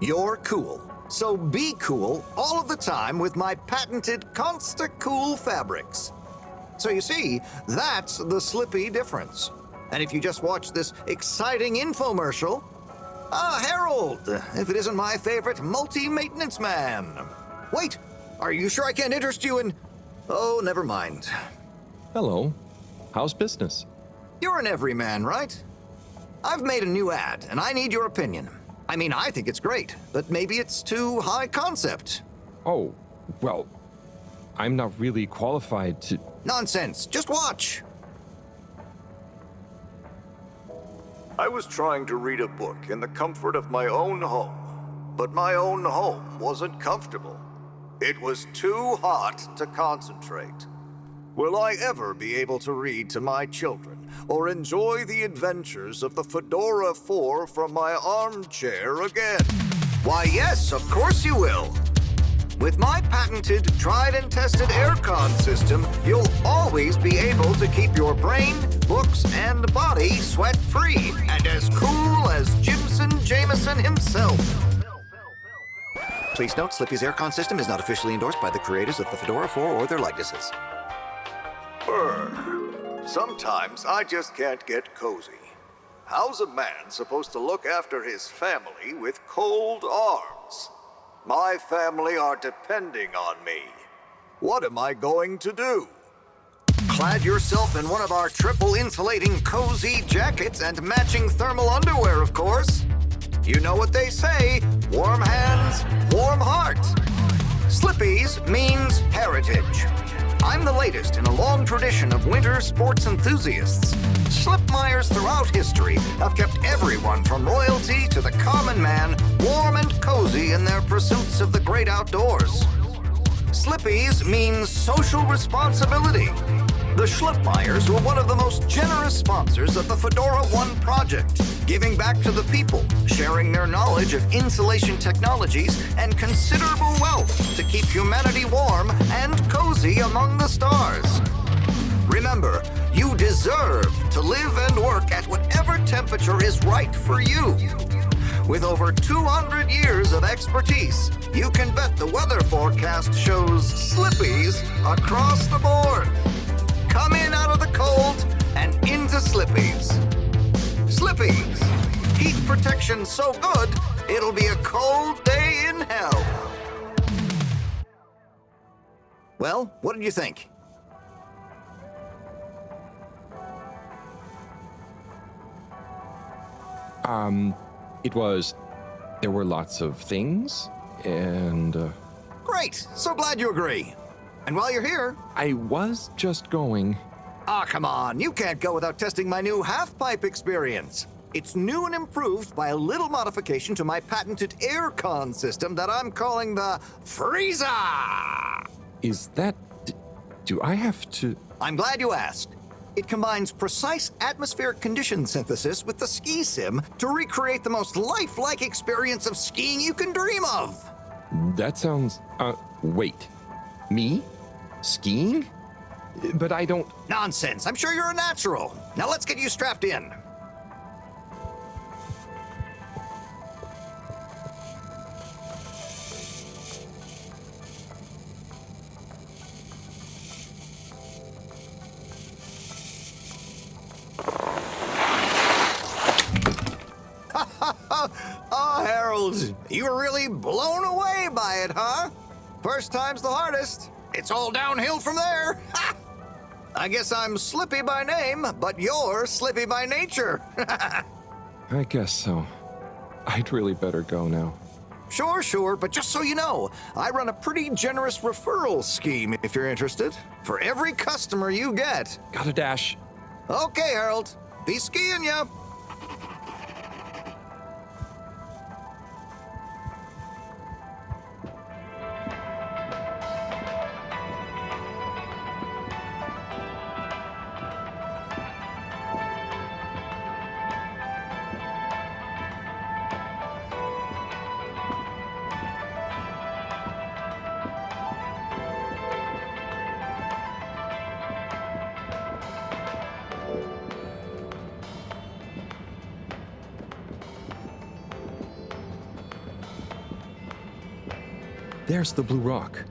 You're cool. So be cool all of the time with my patented Consta-Cool fabrics. So you see, that's the Slippy difference. And if you just watch this exciting infomercial, Harold, if it isn't my favorite multi-maintenance man. Wait, are you sure I can't interest you in... Oh, never mind. Hello. How's business? You're an everyman, right? I've made a new ad, and I need your opinion. I mean, I think it's great, but maybe it's too high concept. Oh, well, I'm not really qualified to... Nonsense. Just watch. I was trying to read a book in the comfort of my own home, but my own home wasn't comfortable. It was too hot to concentrate. Will I ever be able to read to my children or enjoy the adventures of the Fedora 4 from my armchair again? Why, yes, of course you will. With my patented, tried and tested aircon system, you'll always be able to keep your brain, books, and body sweat-free and as cool as Jimson Jameson himself. Please note, Slippy's aircon system is not officially endorsed by the creators of the Fedora 4 or their likenesses. Sometimes I just can't get cozy. How's a man supposed to look after his family with cold arms? My family are depending on me. What am I going to do? Clad yourself in one of our triple insulating cozy jackets and matching thermal underwear, of course. You know what they say, warm hands, warm heart. Slippy's means heritage. I'm the latest in a long tradition of winter sports enthusiasts. Schlipmeyers throughout history have kept everyone from royalty to the common man warm and cozy in their pursuits of the great outdoors. Slippy's means social responsibility. The Schlipmeyers were one of the most generous sponsors of the Fedora 1 project, giving back to the people, sharing their knowledge of insulation technologies and considerable wealth to keep humanity warm and cozy among the stars. Remember, you deserve to live and work at whatever temperature is right for you. With over 200 years of expertise, you can bet the weather forecast shows Slippies across the board. Come in out of the cold and into Slippies. Slippies. Heat protection so good, it'll be a cold day in hell. Well, what did you think? There were lots of things, and, Great! So glad you agree. And while you're here... I was just going... Ah, come on. You can't go without testing my new half-pipe experience. It's new and improved by a little modification to my patented aircon system that I'm calling the Freezer! Is that... do I have to... I'm glad you asked. It combines precise atmospheric condition synthesis with the ski sim to recreate the most lifelike experience of skiing you can dream of. That sounds... wait. Me? Skiing? But I don't... Nonsense. I'm sure you're a natural. Now let's get you strapped in. Oh, Harold, you were really blown away by it, huh? First time's the hardest. It's all downhill from there. Ha! I guess I'm Slippy by name, but you're Slippy by nature. I guess so. I'd really better go now. Sure, but just so you know, I run a pretty generous referral scheme if you're interested. For every customer you get. Gotta dash. Okay, Harold. Be skiing ya. There's the Blue Rock,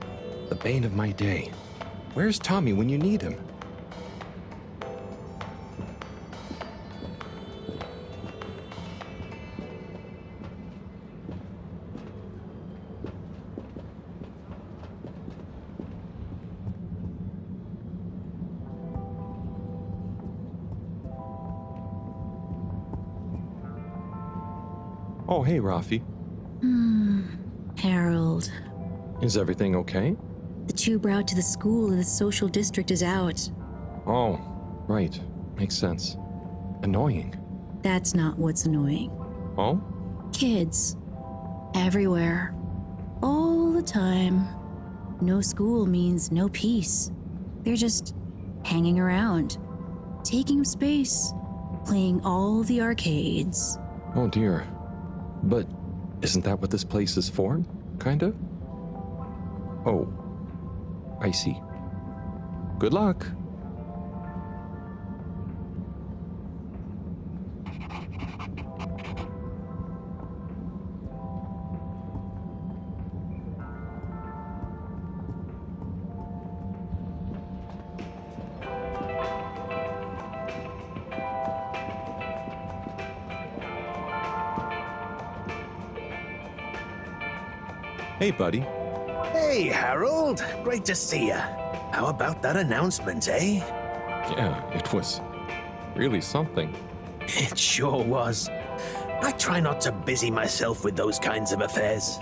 the bane of my day. Where's Tommy when you need him? Oh, hey, Rafi. Harold. Is everything okay? The tube route to the school in the social district is out. Oh, right. Makes sense. Annoying. That's not what's annoying. Oh? Kids. Everywhere. All the time. No school means no peace. They're just hanging around, taking up space, playing all the arcades. Oh dear. But isn't that what this place is for? Kinda? Oh, I see. Good luck. Hey, buddy. Hey, Harold. Great to see ya. How about that announcement, eh? Yeah, it was really something. It sure was. I try not to busy myself with those kinds of affairs.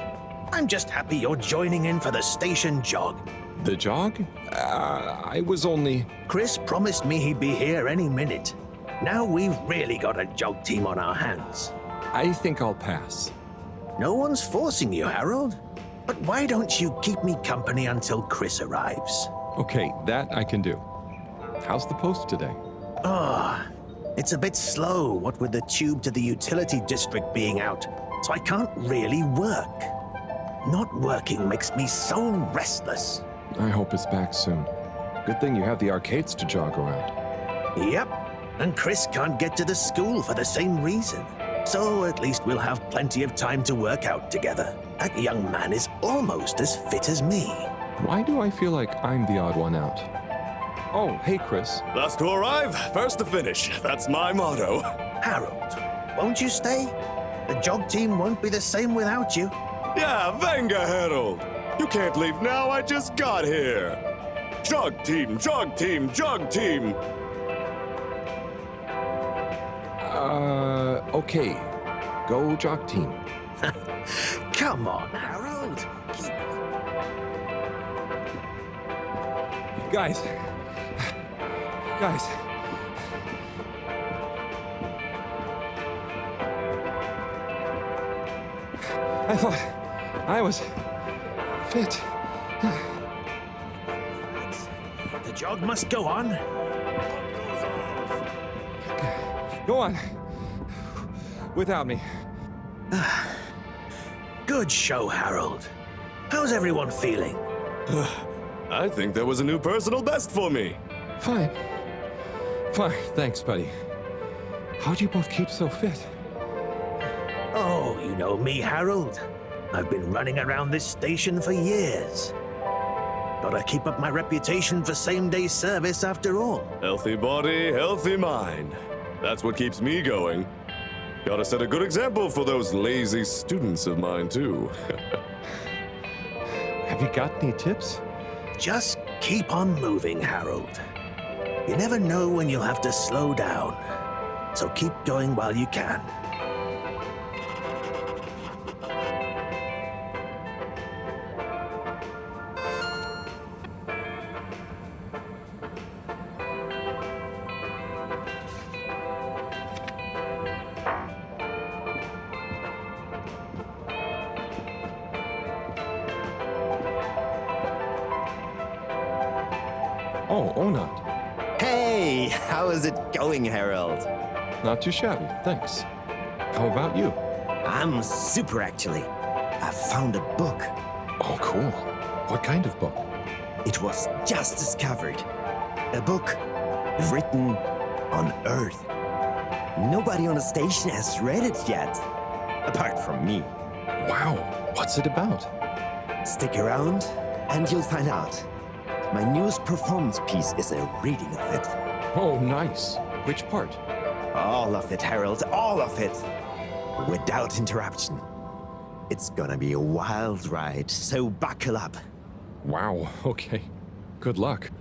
I'm just happy you're joining in for the station jog. The jog? I was only... Chris promised me he'd be here any minute. Now we've really got a jog team on our hands. I think I'll pass. No one's forcing you, Harold. But why don't you keep me company until Chris arrives? Okay, that I can do. How's the post today? It's a bit slow, what with the tube to the utility district being out, so I can't really work. Not working makes me so restless. I hope it's back soon. Good thing you have the arcades to jog around. Yep, and Chris can't get to the school for the same reason. So at least we'll have plenty of time to work out together. That young man is almost as fit as me. Why do I feel like I'm the odd one out? Oh, hey, Chris. Last to arrive, first to finish. That's my motto. Harold, won't you stay? The jog team won't be the same without you. Yeah, venga, Harold. You can't leave now, I just got here. Jog team, jog team, jog team! Okay. Go jog team. Come on, Harold. Keep Guys. Guys. I thought I was fit. The jog must go on. Go on. Without me. Good show, Harold. How's everyone feeling? I think there was a new personal best for me. Fine. Fine. Thanks, buddy. How'd you both keep so fit? Oh, you know me, Harold. I've been running around this station for years. Gotta keep up my reputation for same-day service after all. Healthy body, healthy mind. That's what keeps me going. Gotta set a good example for those lazy students of mine, too. Have you got any tips? Just keep on moving, Harold. You never know when you'll have to slow down. So keep going while you can. Oh, Onat. Hey, how is it going, Harold? Not too shabby, thanks. How about you? I'm super, actually. I found a book. Oh, cool. What kind of book? It was just discovered. A book written on Earth. Nobody on the station has read it yet, apart from me. Wow, what's it about? Stick around, and you'll find out. My newest performance piece is a reading of it. Oh, nice. Which part? All of it, Harold, all of it. Without interruption. It's gonna be a wild ride, so buckle up. Wow, okay. Good luck.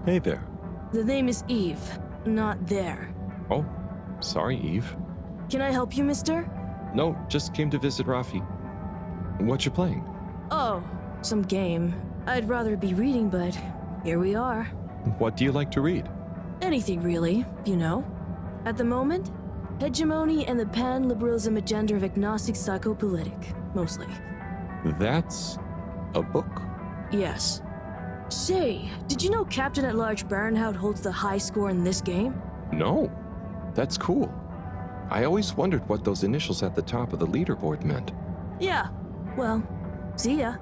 Hey there. The name is Eve, not there. Oh, sorry, Eve. Can I help you, mister? No, just came to visit Rafi. What you playing? Oh, some game. I'd rather be reading, but here we are. What do you like to read? Anything really, you know. At the moment, hegemony and the pan-liberalism agenda of agnostic psychopolitic, mostly. That's a book? Yes. Say, did you know Captain-at-Large Baronhout holds the high score in this game? No. That's cool. I always wondered what those initials at the top of the leaderboard meant. Yeah. Well, see ya.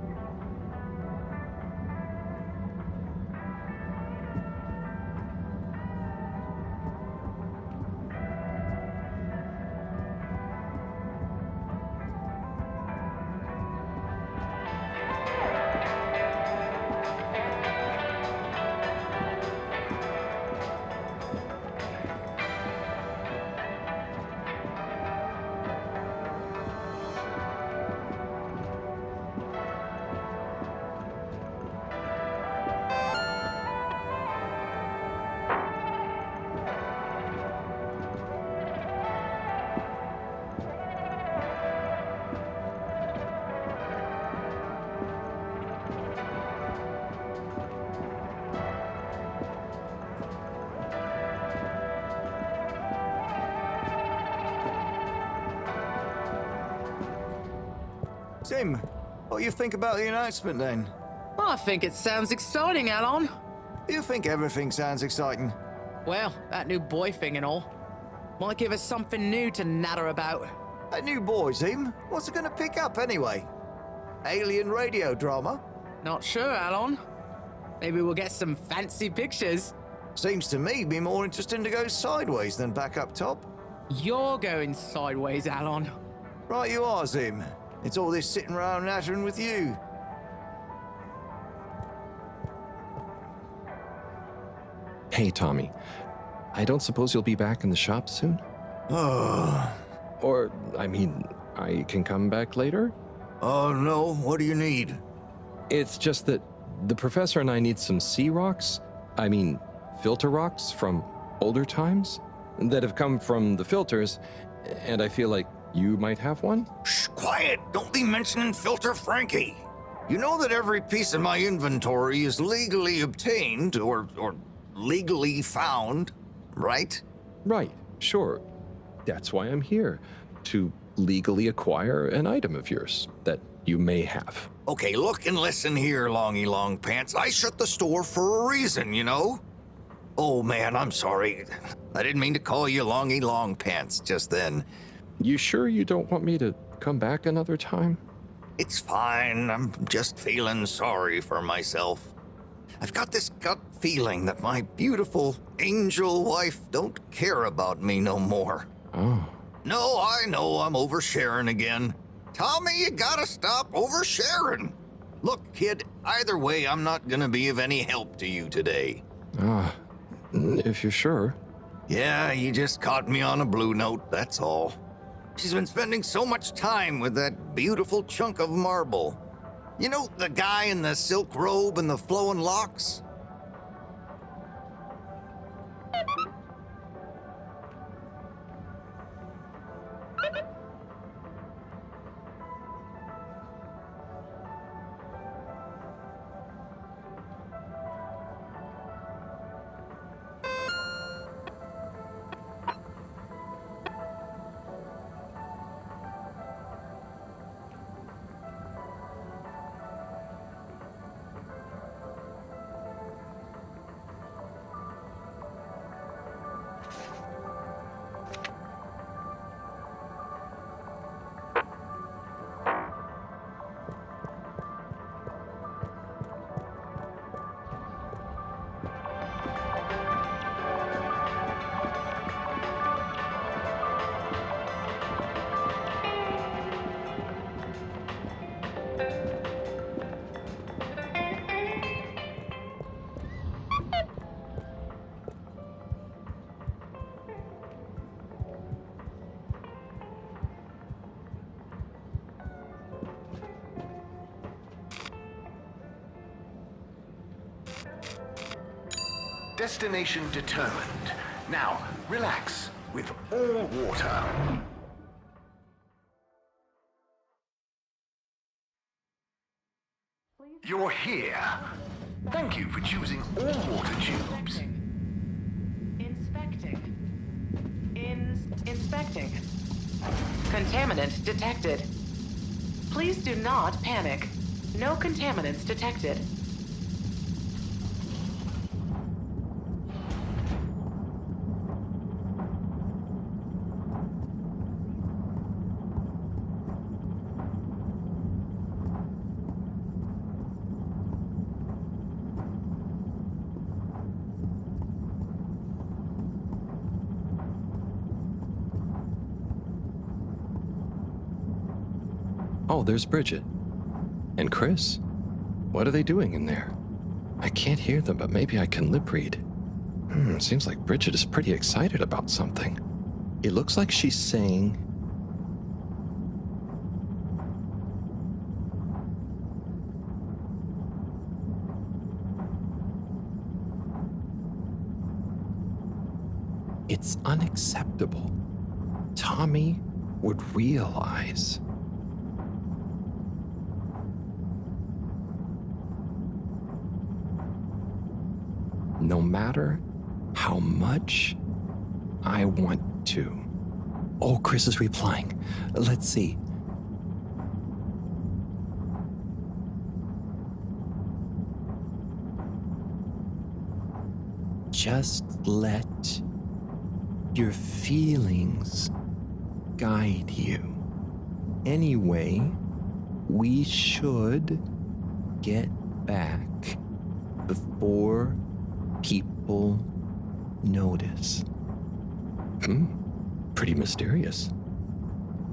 Tim, what do you think about the announcement then? I think it sounds exciting, Alon. You think everything sounds exciting? Well, that new boy thing and all. Might give us something new to natter about. A new boy, Tim? What's it gonna pick up anyway? Alien radio drama? Not sure, Alon. Maybe we'll get some fancy pictures. Seems to me be more interesting to go sideways than back up top. You're going sideways, Alon. Right you are, Zim. It's all this sitting around nattering with you. Hey, Tommy. I don't suppose you'll be back in the shop soon? Or, I mean, I can come back later? Oh, no. What do you need? It's just that the professor and I need some sea rocks. I mean, filter rocks from older times that have come from the filters, and I feel like you might have one? Shh, quiet. Don't be mentioning Filter Frankie. You know that every piece of my inventory is legally obtained or legally found, right? Right, sure. That's why I'm here, to legally acquire an item of yours that you may have. Okay, look and listen here, Longy Long Pants. I shut the store for a reason, you know? Oh man, I'm sorry. I didn't mean to call you Longy Long Pants just then. You sure you don't want me to come back another time? It's fine. I'm just feeling sorry for myself. I've got this gut feeling that my beautiful angel wife don't care about me no more. Oh. No, I know I'm oversharing again. Tommy, you gotta stop oversharing. Look, kid, either way, I'm not gonna be of any help to you today. If you're sure. Yeah, you just caught me on a blue note, that's all. She's been spending so much time with that beautiful chunk of marble. You know, the guy in the silk robe and the flowing locks? Destination determined. Now, relax with all water. You're here. Thank you for choosing all water tubes. Inspecting. Contaminant detected. Please do not panic. No contaminants detected. Oh, there's Bridget. And Chris? What are they doing in there? I can't hear them, but maybe I can lip read. Seems like Bridget is pretty excited about something. It looks like she's saying... It's unacceptable. Tommy would realize... No matter how much I want to. Oh, Chris is replying. Let's see. just let your feelings guide you. Anyway, we should get back before people notice. Pretty mysterious.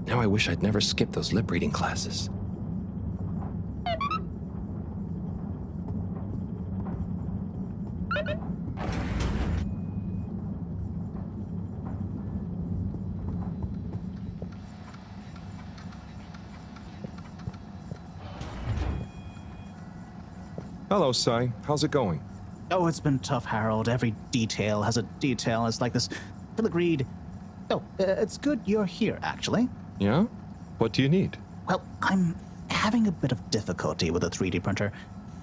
Now I wish I'd never skipped those lip reading classes. Hello, Sai. How's it going? Oh, it's been tough, Harold. Every detail has a detail. It's like this filigreed. Oh, it's good you're here, actually. Yeah? What do you need? Well, I'm having a bit of difficulty with the 3D printer.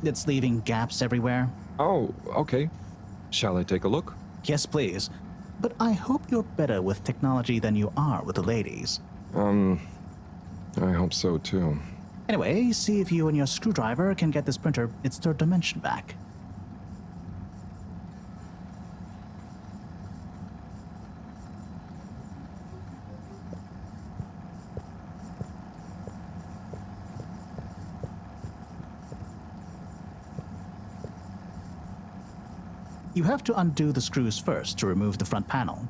It's leaving gaps everywhere. Oh, okay. Shall I take a look? Yes, please. But I hope you're better with technology than you are with the ladies. I hope so too. Anyway, see if you and your screwdriver can get this printer its third dimension back. You have to undo the screws first to remove the front panel.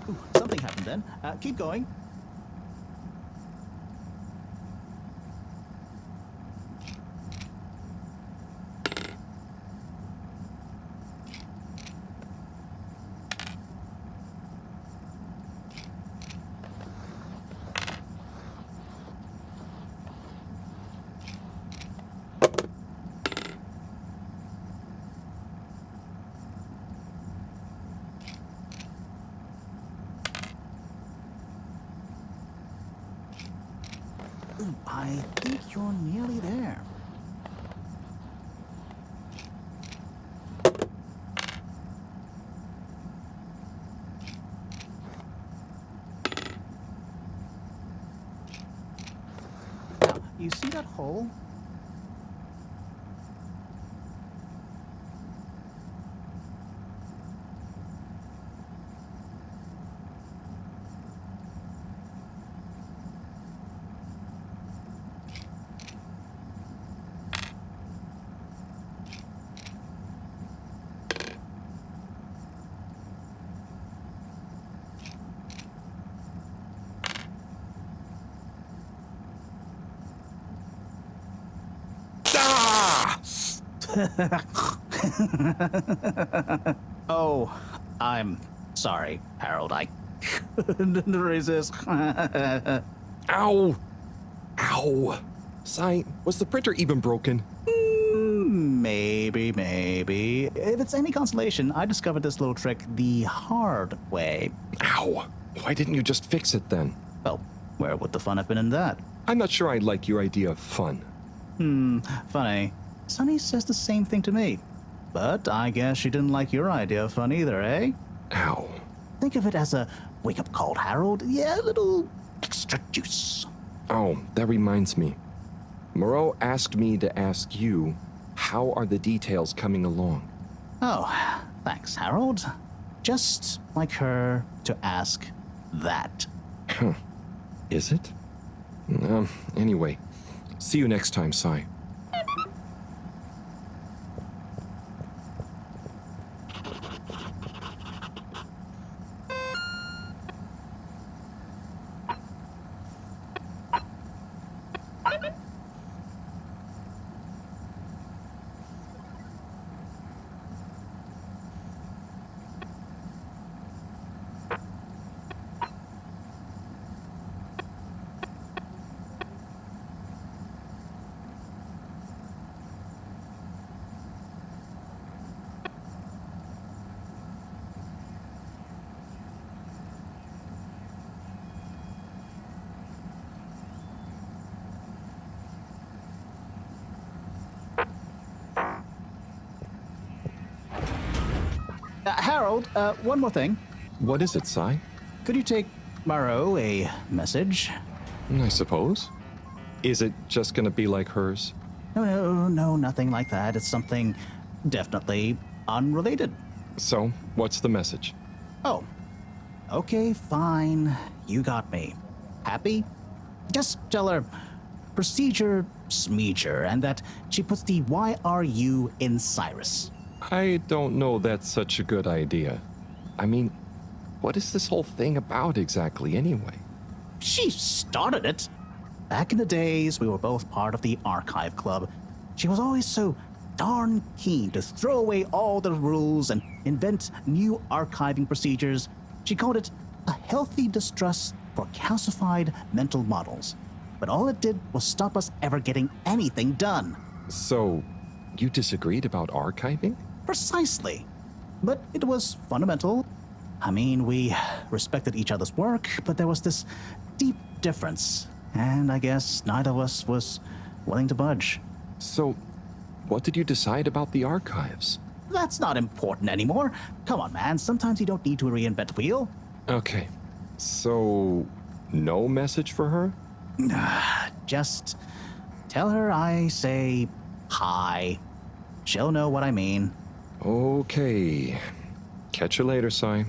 Ooh, something happened then. Keep going. Ooh, I think you're nearly there. Now, you see that hole? Oh, I'm sorry, Harold. I couldn't resist. Ow! Ow! Sai, was the printer even broken? Maybe. If it's any consolation, I discovered this little trick the hard way. Ow! Why didn't you just fix it then? Well, where would the fun have been in that? I'm not sure I like your idea of fun. Funny. Sunny says the same thing to me. But I guess she didn't like your idea of fun either, eh? Ow. Think of it as a wake-up call, Harold. Yeah, a little extra juice. Oh, that reminds me. Moreau asked me to ask you, how are the details coming along? Oh, thanks, Harold. just like her to ask that. Huh. Is it? Anyway, see you next time, Sai. Harold, one more thing. What is it, Sai? Could you take Marot a message? I suppose. Is it just gonna be like hers? No, nothing like that. It's something definitely unrelated. So, what's the message? Oh, okay, fine. You got me. Happy? Just tell her procedure smeeger and that she puts the YRU in Cyrus. I don't know that's such a good idea. I mean, what is this whole thing about exactly anyway? She started it. Back in the days, we were both part of the archive club. She was always so darn keen to throw away all the rules and invent new archiving procedures. She called it a healthy distrust for calcified mental models. But all it did was stop us ever getting anything done. So, you disagreed about archiving? Precisely. But it was fundamental. I mean, we respected each other's work, but there was this deep difference. And I guess neither of us was willing to budge. So, what did you decide about the archives? That's not important anymore. Come on, man. Sometimes you don't need to reinvent the wheel. Okay. So, no message for her? Just tell her I say hi. She'll know what I mean. Okay. Catch you later, Sai.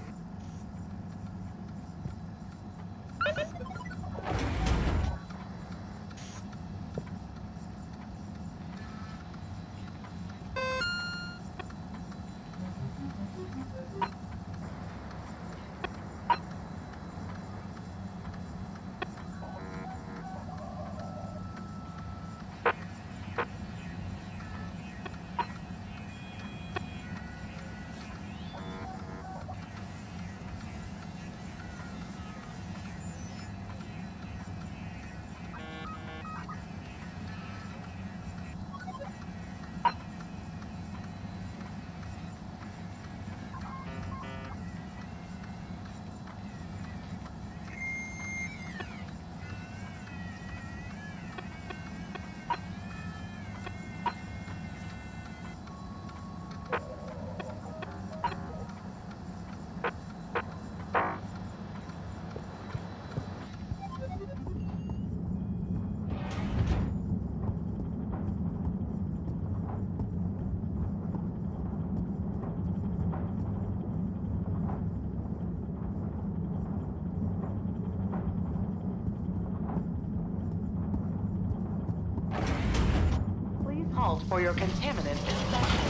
Halt for your contaminant inspection.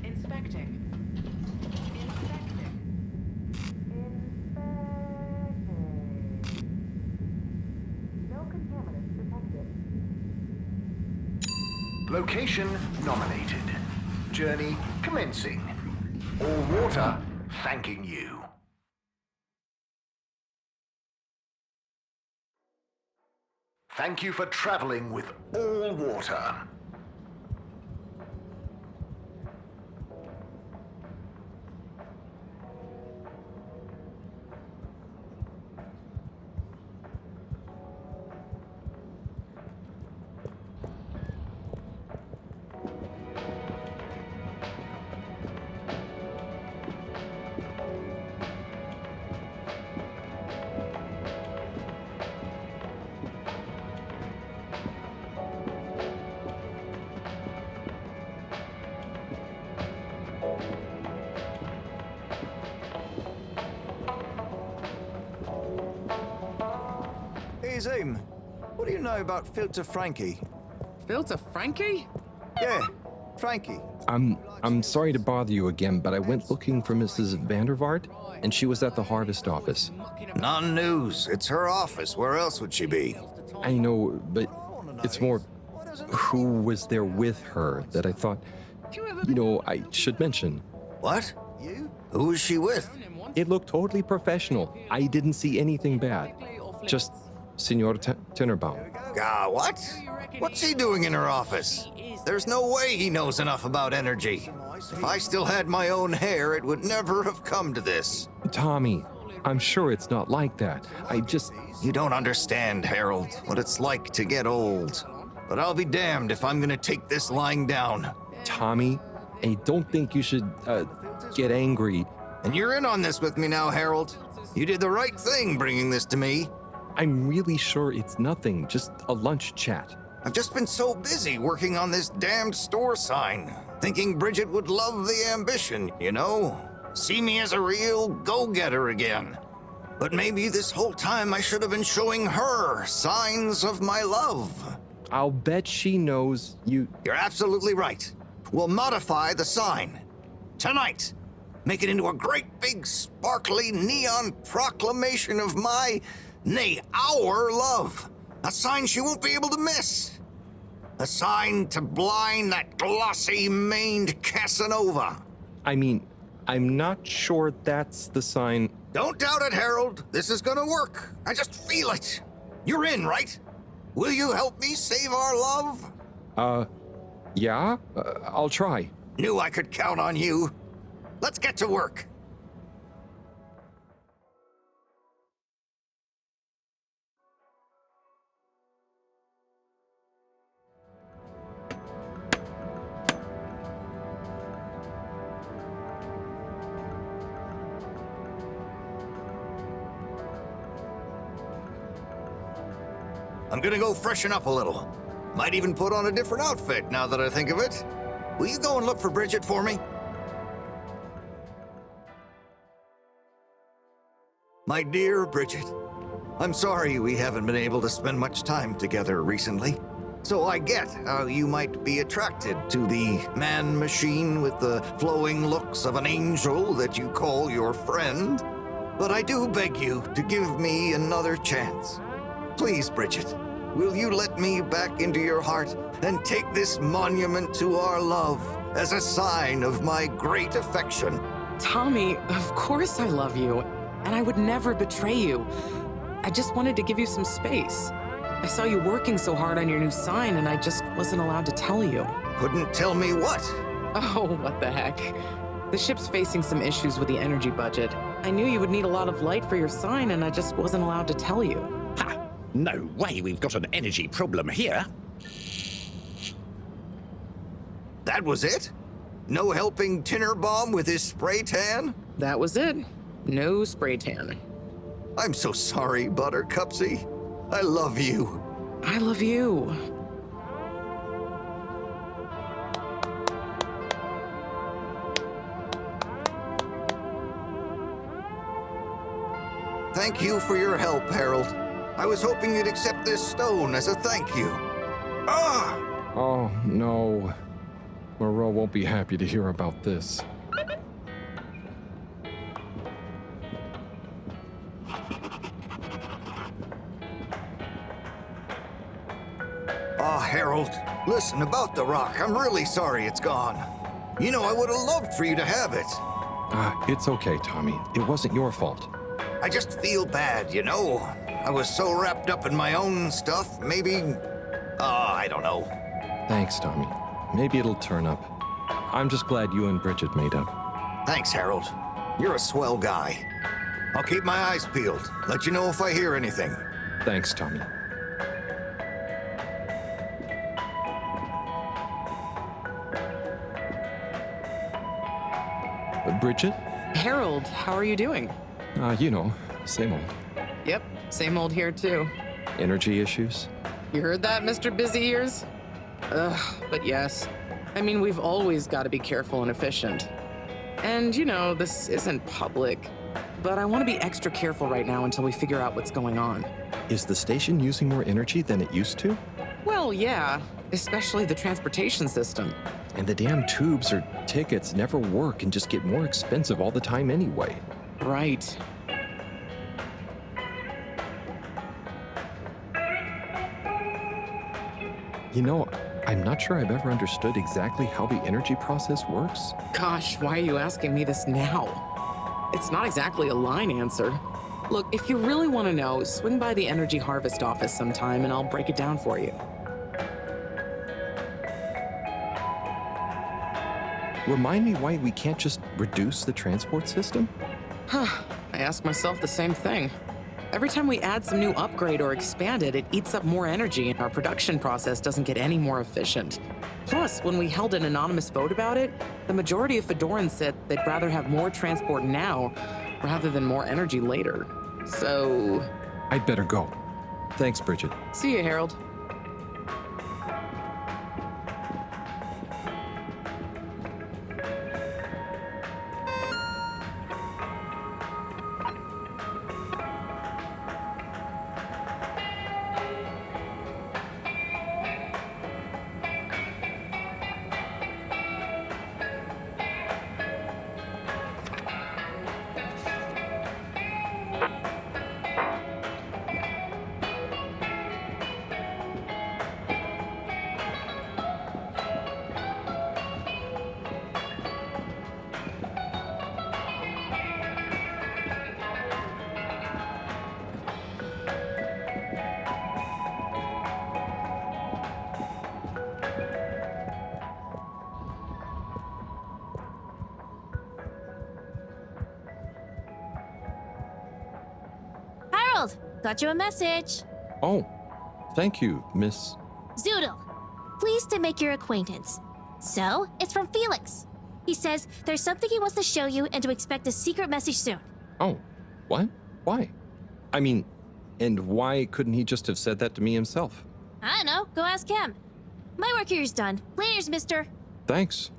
Inspecting. No contaminants detected. Location nominated. Journey commencing. All water thanking you. Thank you for traveling with All Water. Aim, what do you know about Filter Frankie? Filter Frankie? Yeah, Frankie. I'm sorry to bother you again, but I went looking for Mrs. Vandervaart, and she was at the harvest office. Non-news. It's her office. Where else would she be? I know, but it's more who was there with her that I thought, I should mention. What? Who was she with? It looked totally professional. I didn't see anything bad. Just Senor Tenenbaum. What? What's he doing in her office? There's no way he knows enough about energy. If I still had my own hair, it would never have come to this. Tommy, I'm sure it's not like that. You don't understand, Harold, what it's like to get old. But I'll be damned if I'm gonna take this lying down. Tommy, I don't think you should, get angry. And you're in on this with me now, Harold. You did the right thing bringing this to me. I'm really sure it's nothing, just a lunch chat. I've just been so busy working on this damned store sign, thinking Bridget would love the ambition, See me as a real go-getter again. But maybe this whole time I should have been showing her signs of my love. I'll bet she knows you... You're absolutely right. We'll modify the sign. Tonight. Make it into a great big sparkly neon proclamation of our love. A sign she won't be able to miss. A sign to blind that glossy-maned Casanova. I mean, I'm not sure that's the sign. Don't doubt it, Harold. This is gonna work. I just feel it. You're in, right? Will you help me save our love? Yeah? I'll try. Knew I could count on you. Let's get to work. I'm gonna go freshen up a little. Might even put on a different outfit now that I think of it. Will you go and look for Bridget for me? My dear Bridget, I'm sorry we haven't been able to spend much time together recently. So I get how you might be attracted to the man-machine with the flowing looks of an angel that you call your friend. But I do beg you to give me another chance. Please, Bridget, will you let me back into your heart and take this monument to our love as a sign of my great affection? Tommy, of course I love you, and I would never betray you. I just wanted to give you some space. I saw you working so hard on your new sign, and I just wasn't allowed to tell you. Couldn't tell me what? Oh, what the heck. The ship's facing some issues with the energy budget. I knew you would need a lot of light for your sign, and I just wasn't allowed to tell you. Ha! No way we've got an energy problem here. That was it? No helping Tenenbaum with his spray tan? That was it. No spray tan. I'm so sorry, Buttercupsy. I love you. I love you. Thank you for your help, Harold. I was hoping you'd accept this stone as a thank you. Ah! Oh, no. Moreau won't be happy to hear about this. Harold, listen, about the rock, I'm really sorry it's gone. I would have loved for you to have it. It's okay, Tommy. It wasn't your fault. I just feel bad, I was so wrapped up in my own stuff, maybe... I don't know. Thanks, Tommy. Maybe it'll turn up. I'm just glad you and Bridget made up. Thanks, Harold. You're a swell guy. I'll keep my eyes peeled. Let you know if I hear anything. Thanks, Tommy. Bridget? Harold, how are you doing? Same old. Yep, same old here too. Energy issues? You heard that, Mr. Busy Ears? Ugh, but yes. I mean, we've always got to be careful and efficient. And, this isn't public. But I want to be extra careful right now until we figure out what's going on. Is the station using more energy than it used to? Well, yeah, especially the transportation system. And the damn tubes or tickets never work and just get more expensive all the time anyway. Right. You know, I'm not sure I've ever understood exactly how the energy process works. Gosh, why are you asking me this now? It's not exactly a line answer. Look, if you really want to know, swing by the Energy Harvest office sometime and I'll break it down for you. Remind me why we can't just reduce the transport system? Huh, I ask myself the same thing. Every time we add some new upgrade or expand it, it eats up more energy and our production process doesn't get any more efficient. Plus, when we held an anonymous vote about it, the majority of Fedorans said they'd rather have more transport now rather than more energy later. So... I'd better go. Thanks, Bridget. See you, Harold. Harold, got you a message. Oh, thank you, Miss... Zoodle, pleased to make your acquaintance. So, it's from Felix. He says there's something he wants to show you and to expect a secret message soon. Oh, what? Why? I mean, and why couldn't he just have said that to me himself? I don't know, go ask him. My work here's done. Laters, mister. Thanks.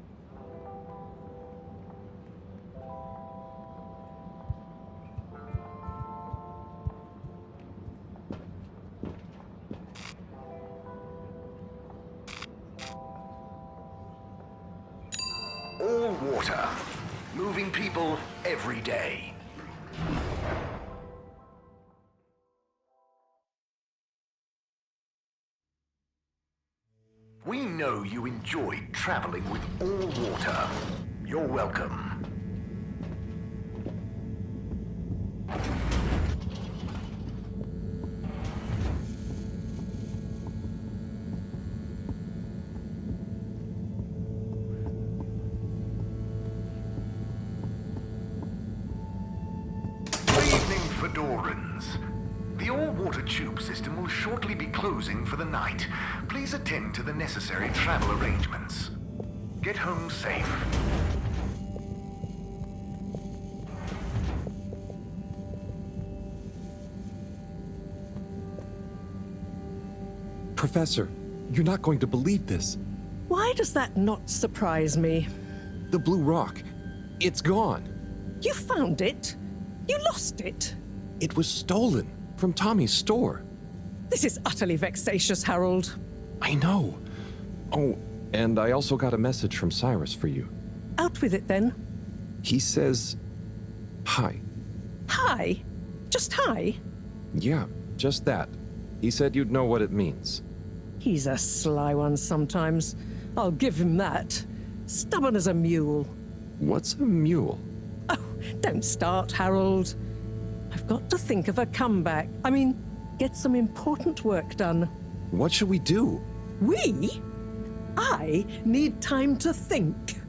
All water. Moving people every day. We know you enjoyed traveling with all water. You're welcome. Fedorans. The all-water tube system will shortly be closing for the night. Please attend to the necessary travel arrangements. Get home safe. Professor, you're not going to believe this. Why does that not surprise me? The blue rock. It's gone. You found it? You lost it? It was stolen from Tommy's store. This is utterly vexatious, Harold. I know. Oh, and I also got a message from Cyrus for you. Out with it, then. He says, hi. Hi? Just hi? Yeah, just that. He said you'd know what it means. He's a sly one sometimes. I'll give him that. Stubborn as a mule. What's a mule? Oh, don't start, Harold. I've got to think of a comeback. I mean, get some important work done. What should we do? We? I need time to think.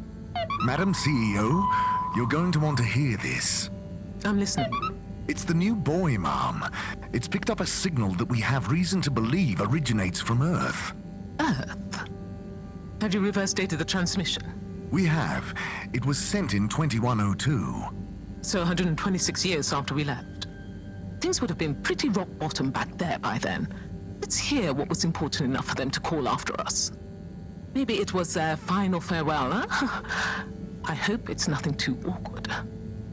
Madam CEO, you're going to want to hear this. I'm listening. It's the new buoy, Ma'am. It's picked up a signal that we have reason to believe originates from Earth. Earth? Have you reverse dated the transmission? We have. It was sent in 2102. So 126 years after we left. Things would have been pretty rock bottom back there by then. Let's hear what was important enough for them to call after us. Maybe it was their final farewell, huh? I hope it's nothing too awkward.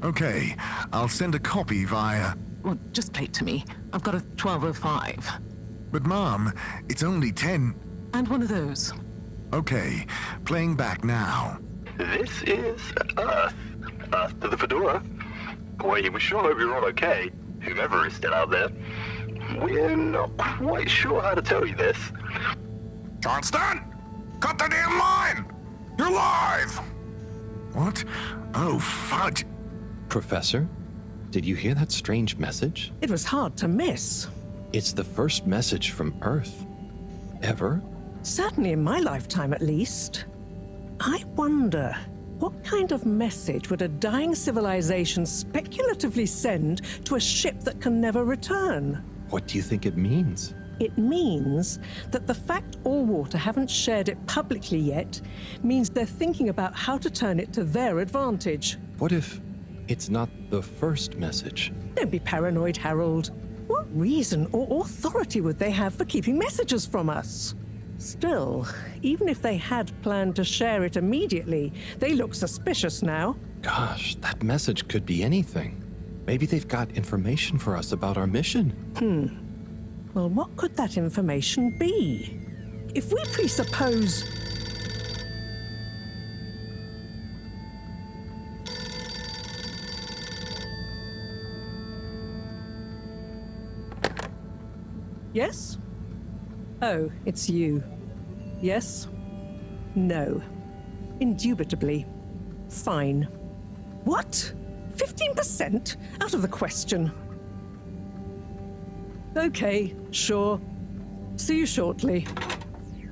Okay, I'll send a copy via... Well, just play it to me. I've got a 12:05. But Mom, it's only 10. And one of those. Okay, playing back now. This is Earth. Earth to the Fedora. We sure hope you're all okay, whomever is still out there. We're not quite sure how to tell you this. Johnston! Cut the damn line! You're live! What? Oh, fudge. Professor, did you hear that strange message? It was hard to miss. It's the first message from Earth. Ever? Certainly in my lifetime, at least. I wonder, what kind of message would a dying civilization speculatively send to a ship that can never return? What do you think it means? It means that the fact Allwater haven't shared it publicly yet means they're thinking about how to turn it to their advantage. What if it's not the first message? Don't be paranoid, Harold. What reason or authority would they have for keeping messages from us? Still, even if they had planned to share it immediately, they look suspicious now. Gosh, that message could be anything. Maybe they've got information for us about our mission. Well, what could that information be? If we presuppose... Yes? Oh, it's you. Yes? No. Indubitably. Fine. What? 15%? Out of the question. Okay, sure. See you shortly.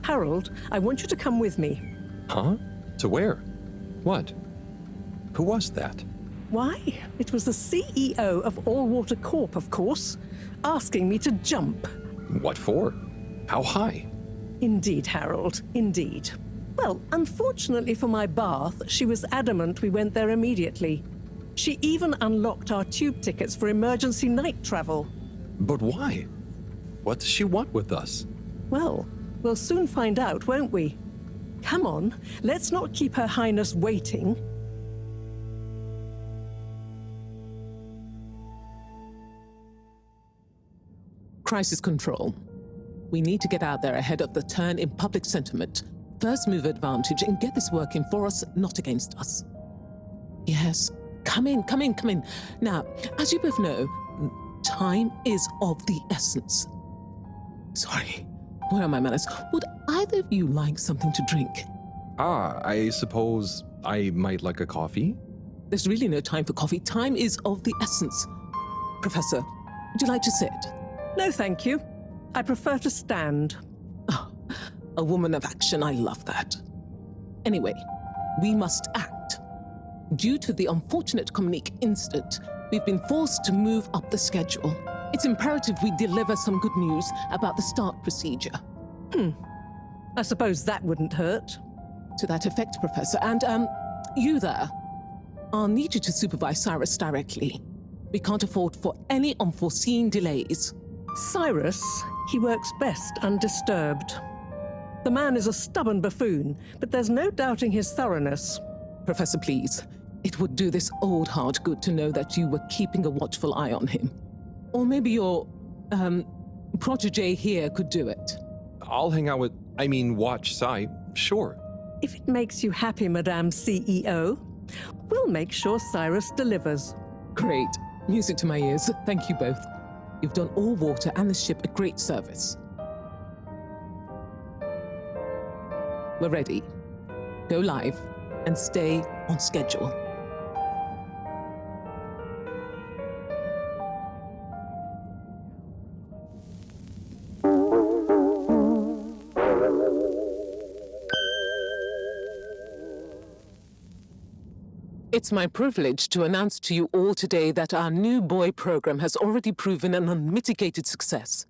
Harold, I want you to come with me. Huh? To where? What? Who was that? Why? It was the CEO of Allwater Corp, of course, asking me to jump. What for? How high? Indeed, Harold, indeed. Well, unfortunately for my bath, she was adamant we went there immediately. She even unlocked our tube tickets for emergency night travel. But why? What does she want with us? Well, we'll soon find out, won't we? Come on, let's not keep Her Highness waiting. Crisis control. We need to get out there ahead of the turn in public sentiment. First move advantage and get this working for us, not against us. Yes, come in. Now, as you both know, time is of the essence. Sorry, where are my manners? Would either of you like something to drink? I suppose I might like a coffee? There's really no time for coffee. Time is of the essence. Professor, would you like to sit? No, thank you. I prefer to stand. Oh, a woman of action, I love that. Anyway, we must act. Due to the unfortunate Communique incident, we've been forced to move up the schedule. It's imperative we deliver some good news about the start procedure. I suppose that wouldn't hurt. To that effect, Professor. And, you there. I'll need you to supervise Cyrus directly. We can't afford for any unforeseen delays. Cyrus, he works best undisturbed. The man is a stubborn buffoon, but there's no doubting his thoroughness. Professor, please. It would do this old heart good to know that you were keeping a watchful eye on him. Or maybe your, protege here could do it. I'll hang out with, watch Cy, sure. If it makes you happy, Madame CEO, we'll make sure Cyrus delivers. Great. Music to my ears. Thank you both. You've done Allwater and the ship a great service. We're ready. Go live and stay on schedule. It's my privilege to announce to you all today that our new boy program has already proven an unmitigated success.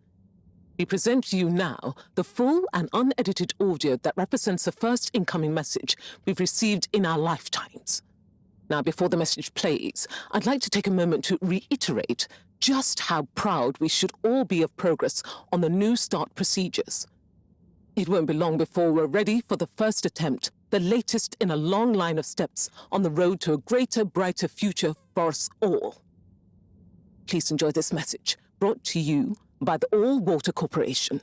We present to you now the full and unedited audio that represents the first incoming message we've received in our lifetimes. Now, before the message plays, I'd like to take a moment to reiterate just how proud we should all be of progress on the new start procedures. It won't be long before we're ready for the first attempt, the latest in a long line of steps on the road to a greater, brighter future for us all. Please enjoy this message, brought to you by the All Water Corporation.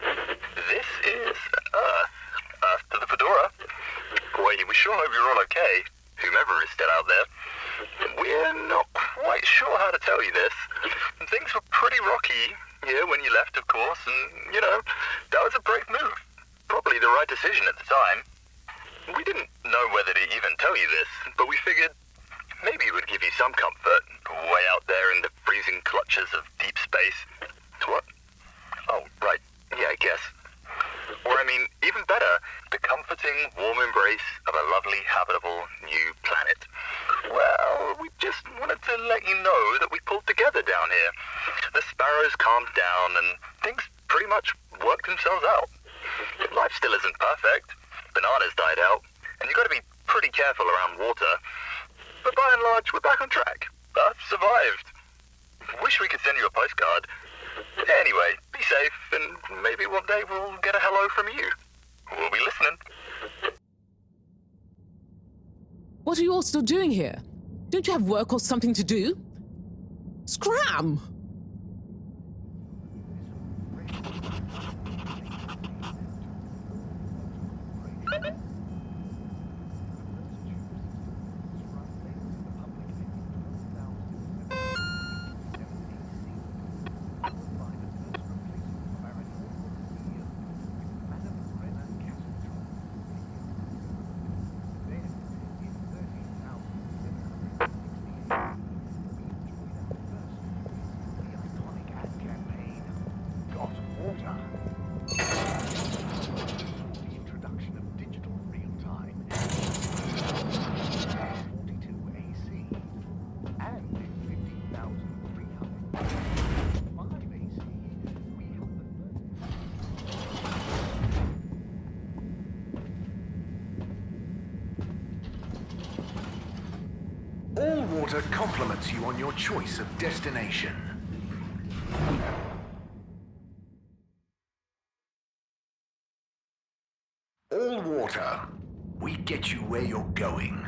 This is Earth. Earth to the Fedora. We sure hope you're all okay, whomever is still out there. We're not quite sure how to tell you this. Things were pretty rocky here when you left, of course, and, that was a brave move. Probably the right decision at the time. We didn't know whether to even tell you this, but we figured maybe it would give you some comfort, way out there in the freezing clutches of deep space. What? Oh, right. Yeah, I guess. Or, even better, the comforting, warm embrace of a lovely, habitable new planet. Well, we just wanted to let you know that we pulled together down here. The sparrows calmed down and things pretty much worked themselves out. Life still isn't perfect. Bananas died out, and you've got to be pretty careful around water. But by and large, we're back on track. Earth survived. Wish we could send you a postcard. Anyway, be safe, and maybe one day we'll get a hello from you. We'll be listening. What are you all still doing here? Don't you have work or something to do? Scram! All Water compliments you on your choice of destination. All Water, we get you where you're going.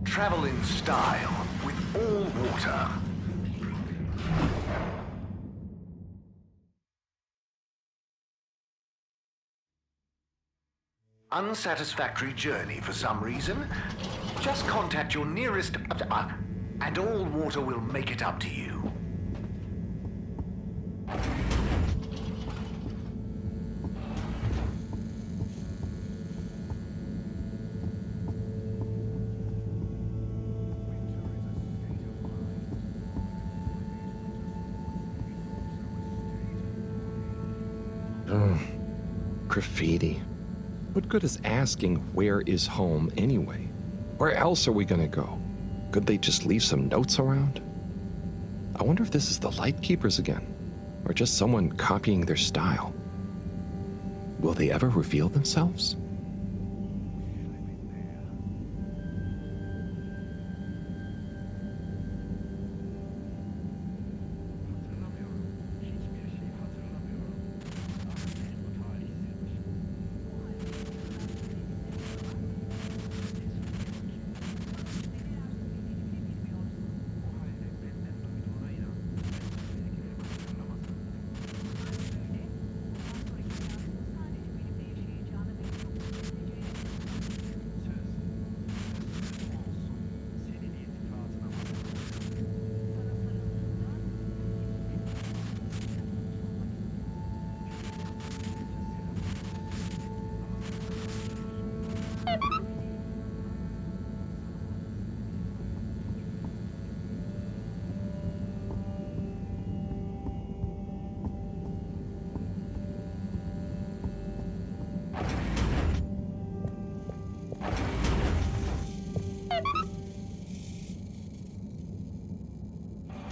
Travel in style with All Water. Unsatisfactory journey for some reason? Just contact your nearest... and All Water will make it up to you. Graffiti. What good is asking where is home anyway? Where else are we gonna go? Could they just leave some notes around? I wonder if this is the Lightkeepers again, or just someone copying their style. Will they ever reveal themselves?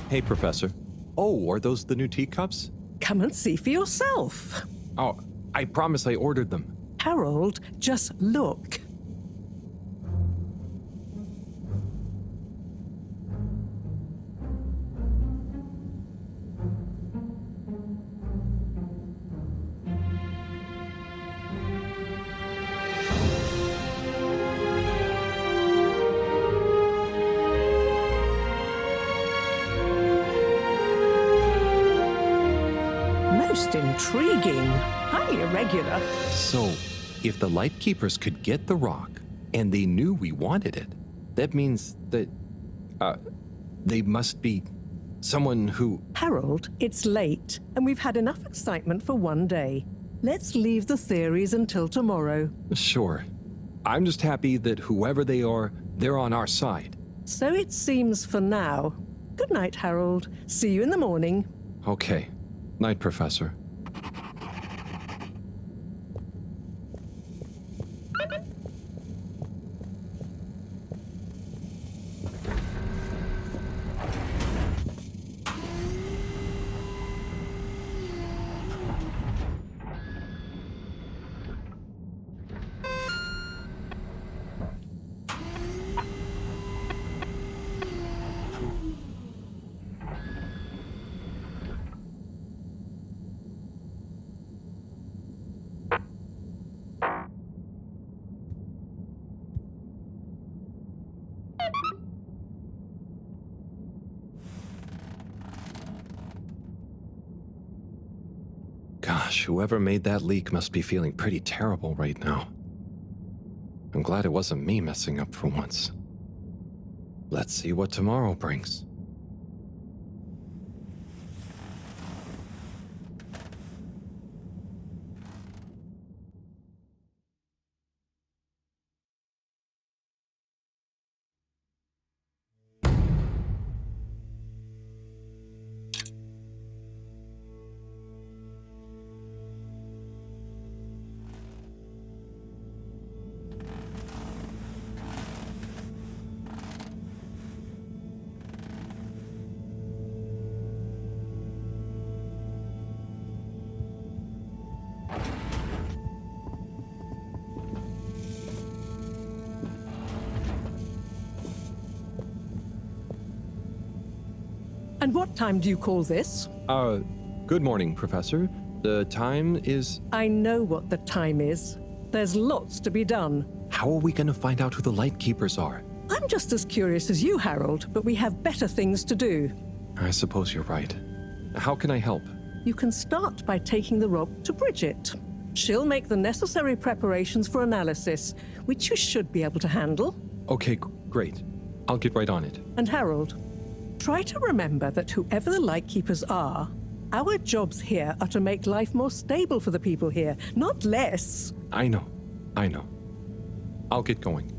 Hey, Professor. Oh, are those the new teacups? Come and see for yourself. Oh, I promise I ordered them. Harold, just look. Most intriguing. Highly irregular. So, if the Lightkeepers could get the rock, and they knew we wanted it, that means that, they must be someone who... Harold, it's late, and we've had enough excitement for one day. Let's leave the theories until tomorrow. Sure. I'm just happy that whoever they are, they're on our side. So it seems for now. Good night, Harold. See you in the morning. Okay. Night, Professor. Gosh, whoever made that leak must be feeling pretty terrible right now. I'm glad it wasn't me messing up for once. Let's see what tomorrow brings. And what time do you call this? Good morning, Professor. The time is... I know what the time is. There's lots to be done. How are we going to find out who the Lightkeepers are? I'm just as curious as you, Harold, but we have better things to do. I suppose you're right. How can I help? You can start by taking the rock to Bridget. She'll make the necessary preparations for analysis, which you should be able to handle. Okay, great. I'll get right on it. And Harold, try to remember that whoever the Lightkeepers are, our jobs here are to make life more stable for the people here, not less. I know. I'll get going.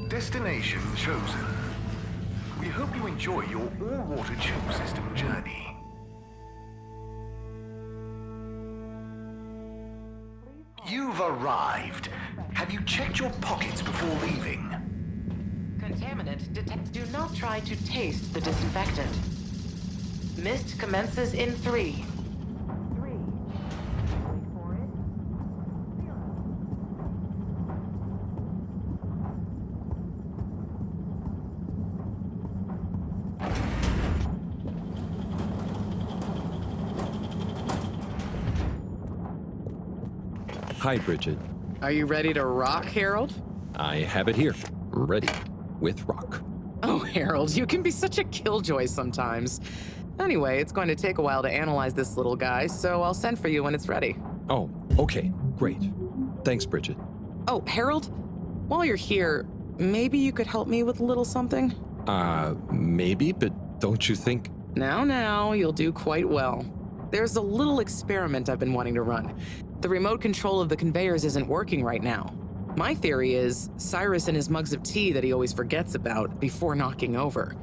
Destination chosen. We hope you enjoy your all-water tube system journey. You've arrived. Have you checked your pockets before leaving? Contaminant detect. Do not try to taste the disinfectant. Mist commences in 3. Hi, Bridget. Are you ready to rock, Harold? I have it here. Ready. With rock. Oh, Harold, you can be such a killjoy sometimes. Anyway, it's going to take a while to analyze this little guy, so I'll send for you when it's ready. Oh, okay, great. Thanks, Bridget. Oh, Harold, while you're here, maybe you could help me with a little something? Maybe, but don't you think... Now, you'll do quite well. There's a little experiment I've been wanting to run. The remote control of the conveyors isn't working right now. My theory is Cyrus and his mugs of tea that he always forgets about before knocking over.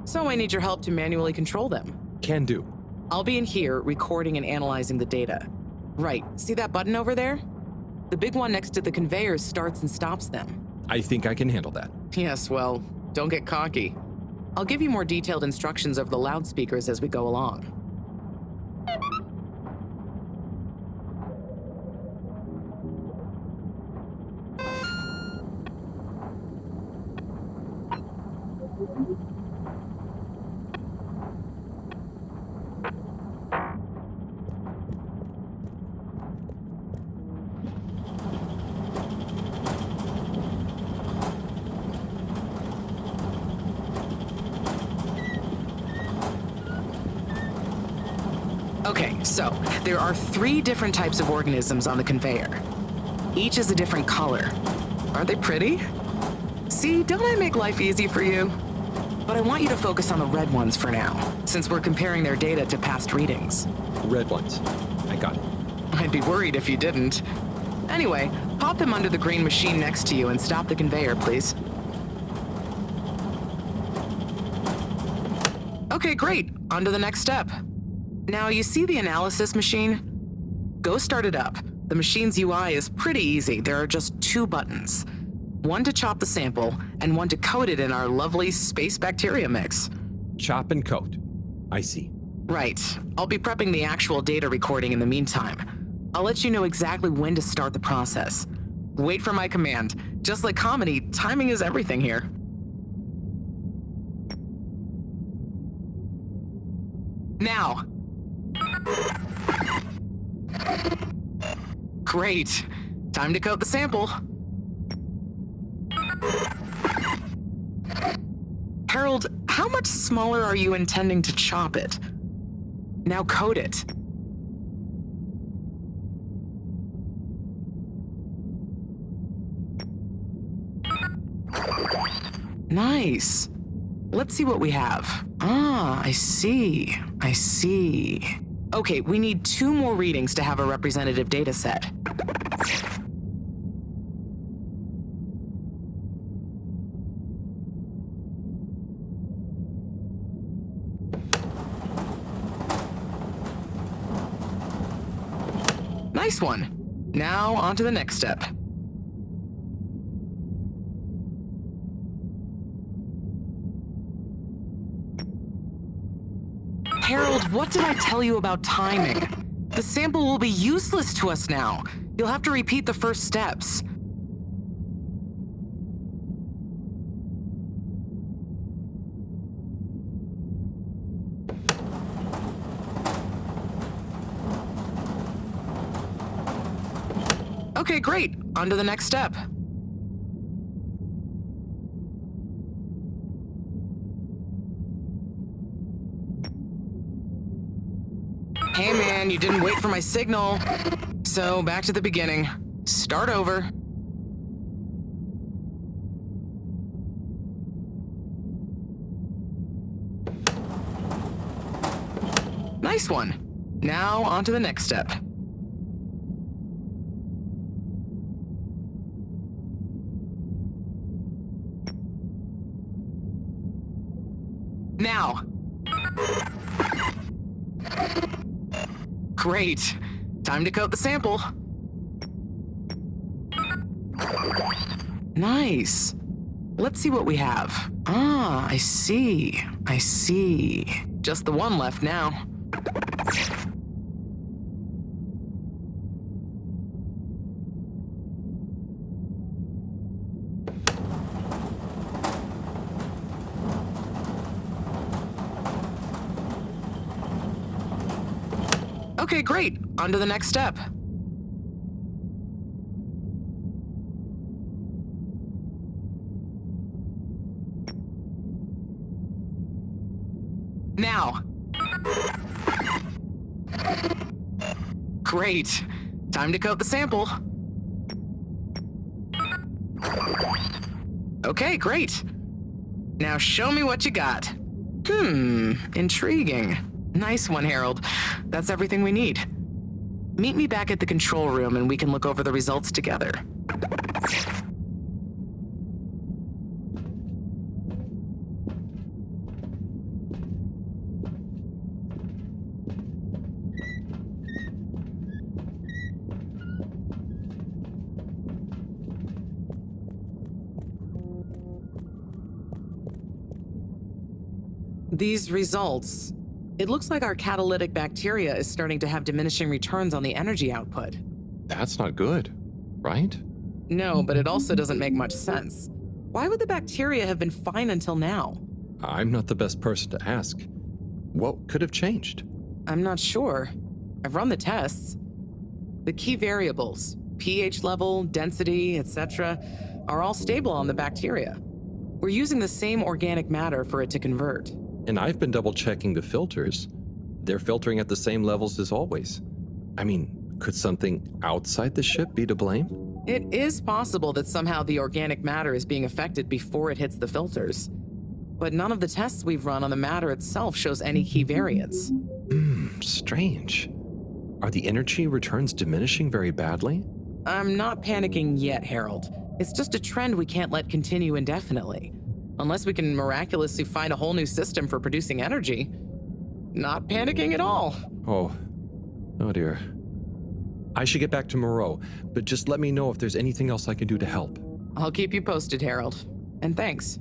So I need your help to manually control them. Can do. I'll be in here recording and analyzing the data. Right, see that button over there? The big one next to the conveyors starts and stops them. I think I can handle that. Yes, well, don't get cocky. I'll give you more detailed instructions over the loudspeakers as we go along. Okay, so there are 3 different types of organisms on the conveyor. Each is a different color. Aren't they pretty? See, don't I make life easy for you? But I want you to focus on the red ones for now, since we're comparing their data to past readings. Red ones. I got it. I'd be worried if you didn't. Anyway, pop them under the green machine next to you and stop the conveyor, please. Okay, great. On to the next step. Now, you see the analysis machine? Go start it up. The machine's UI is pretty easy. There are just 2 buttons. One to chop the sample, and one to coat it in our lovely space bacteria mix. Chop and coat. I see. Right. I'll be prepping the actual data recording in the meantime. I'll let you know exactly when to start the process. Wait for my command. Just like comedy, timing is everything here. Now. Great. Time to coat the sample. Harold, how much smaller are you intending to chop it? Now coat it. Nice. Let's see what we have. Ah, I see. I see. Okay, we need 2 more readings to have a representative data set. Nice one. Now, on to the next step. Harold, what did I tell you about timing? The sample will be useless to us now. You'll have to repeat the first steps. Okay, great. On to the next step. Hey man, you didn't wait for my signal. So, back to the beginning. Start over. Nice one. Now, on to the next step. Now. Great. Time to coat the sample. Nice. Let's see what we have. Ah, I see. I see. Just the one left now. Okay, great. On to the next step. Now. Great. Time to coat the sample. Okay, great. Now show me what you got. Intriguing. Nice one, Harold. That's everything we need. Meet me back at the control room and we can look over the results together. These results, it looks like our catalytic bacteria is starting to have diminishing returns on the energy output. That's not good, right? No, but it also doesn't make much sense. Why would the bacteria have been fine until now? I'm not the best person to ask. What could have changed? I'm not sure. I've run the tests. The key variables, pH level, density, etc., are all stable on the bacteria. We're using the same organic matter for it to convert. And I've been double-checking the filters. They're filtering at the same levels as always. I mean, could something outside the ship be to blame? It is possible that somehow the organic matter is being affected before it hits the filters. But none of the tests we've run on the matter itself shows any key variants. Strange. Are the energy returns diminishing very badly? I'm not panicking yet, Harold. It's just a trend we can't let continue indefinitely. Unless we can miraculously find a whole new system for producing energy. Not panicking at all. Oh dear. I should get back to Moreau, but just let me know if there's anything else I can do to help. I'll keep you posted, Harold. And thanks.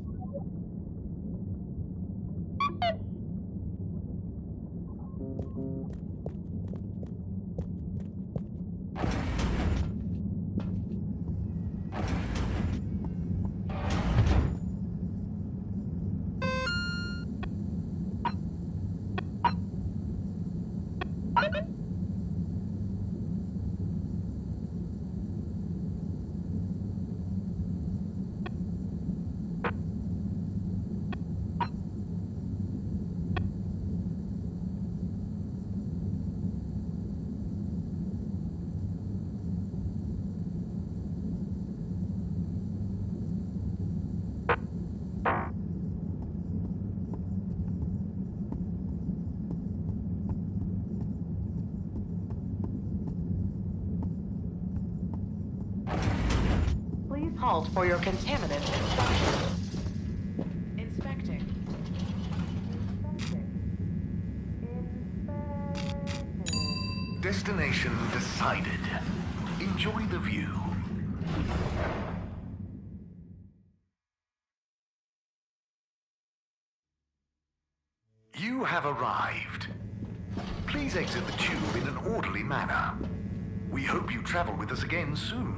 Halt for your contaminant inspection. Inspecting. Destination decided. Enjoy the view. You have arrived. Please exit the tube in an orderly manner. We hope you travel with us again soon.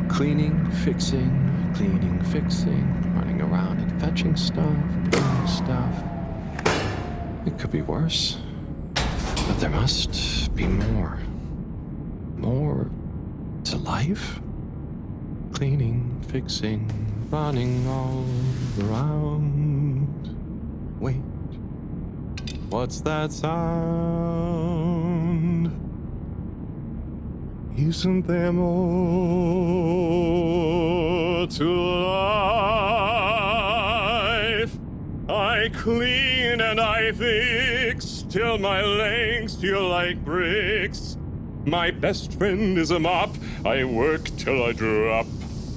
Cleaning, fixing, running around and fetching stuff, doing stuff. It could be worse, but there must be more. More to life? Cleaning, fixing, running all around. Wait, what's that sound? Isn't there more to life? I I clean and I fix, till my legs feel like bricks. My best friend is a mop, I work till I drop.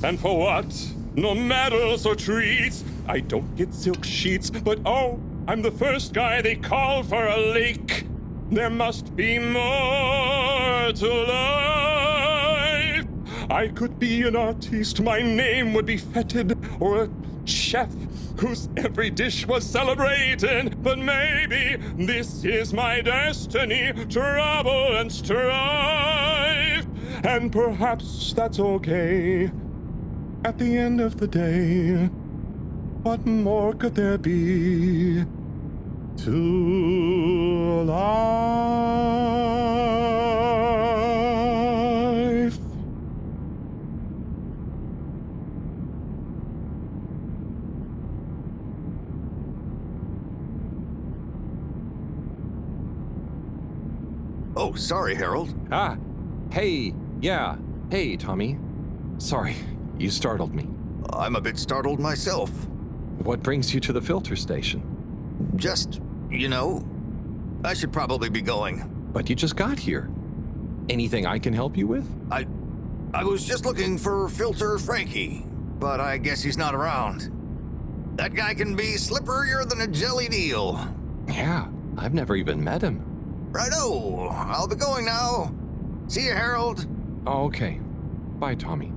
And for what? No medals or treats. I don't get silk sheets, but oh, I'm the first guy they call for a leak. There must be more to life. I could be an artiste, my name would be feted, or a chef whose every dish was celebrated. But maybe this is my destiny, trouble and strife. And perhaps that's okay. At the end of the day, what more could there be to life? Oh, sorry, Harold. Ah, hey, yeah. Hey, Tommy. Sorry, you startled me. I'm a bit startled myself. What brings you to the filter station? Just, you know, I should probably be going. But you just got here. Anything I can help you with? I was just looking for Filter Frankie, but I guess he's not around. That guy can be slipperier than a jellied eel. Yeah, I've never even met him. Righto, I'll be going now. See you, Harold. Oh, okay. Bye, Tommy.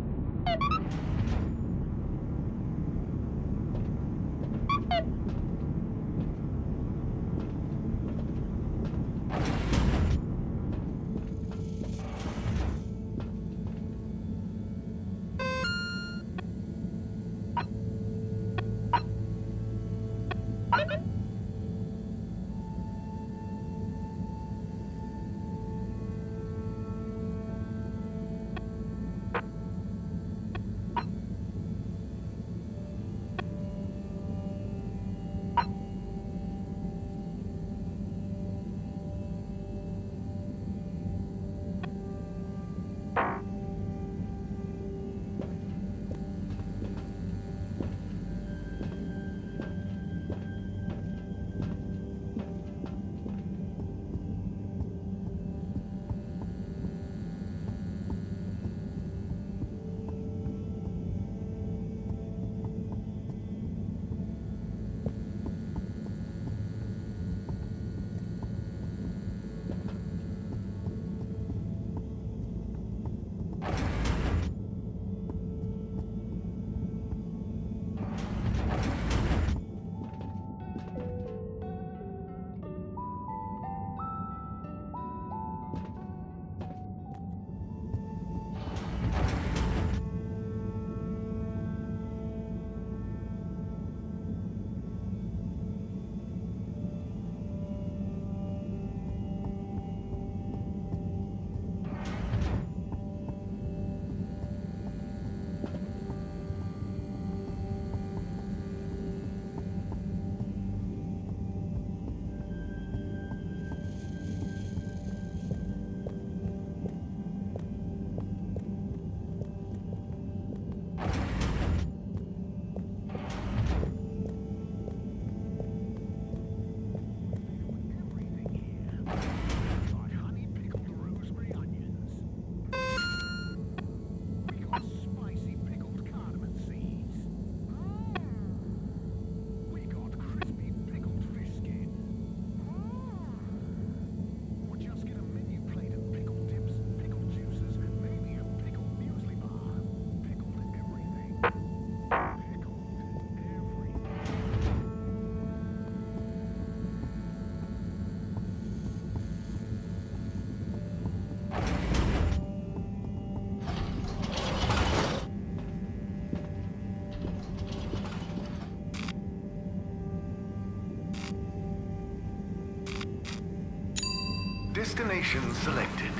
Destination selected.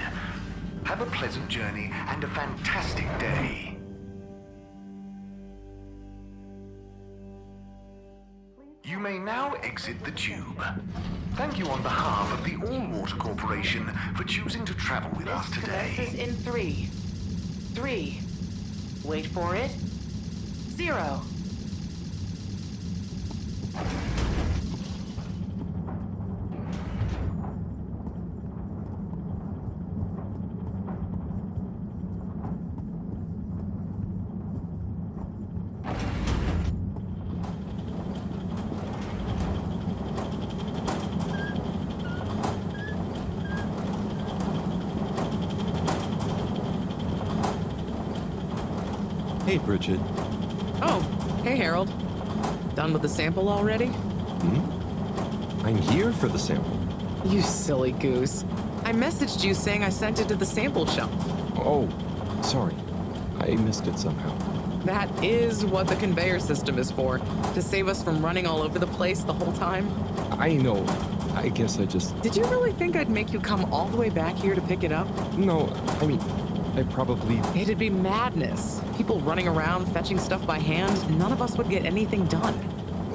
Have a pleasant journey and a fantastic day. You may now exit the tube. Thank you on behalf of the All-Water Corporation for choosing to travel with us today. This is in 3, 3. Wait for it. 0. Hey, Bridget. Oh, hey, Harold. Done with the sample already? I'm here for the sample. You silly goose. I messaged you saying I sent it to the sample shelf. Oh, sorry. I missed it somehow. That is what the conveyor system is for, to save us from running all over the place the whole time. I know. I guess I just... Did you really think I'd make you come all the way back here to pick it up? No, I mean, I probably... It'd be madness. People running around, fetching stuff by hand. None of us would get anything done.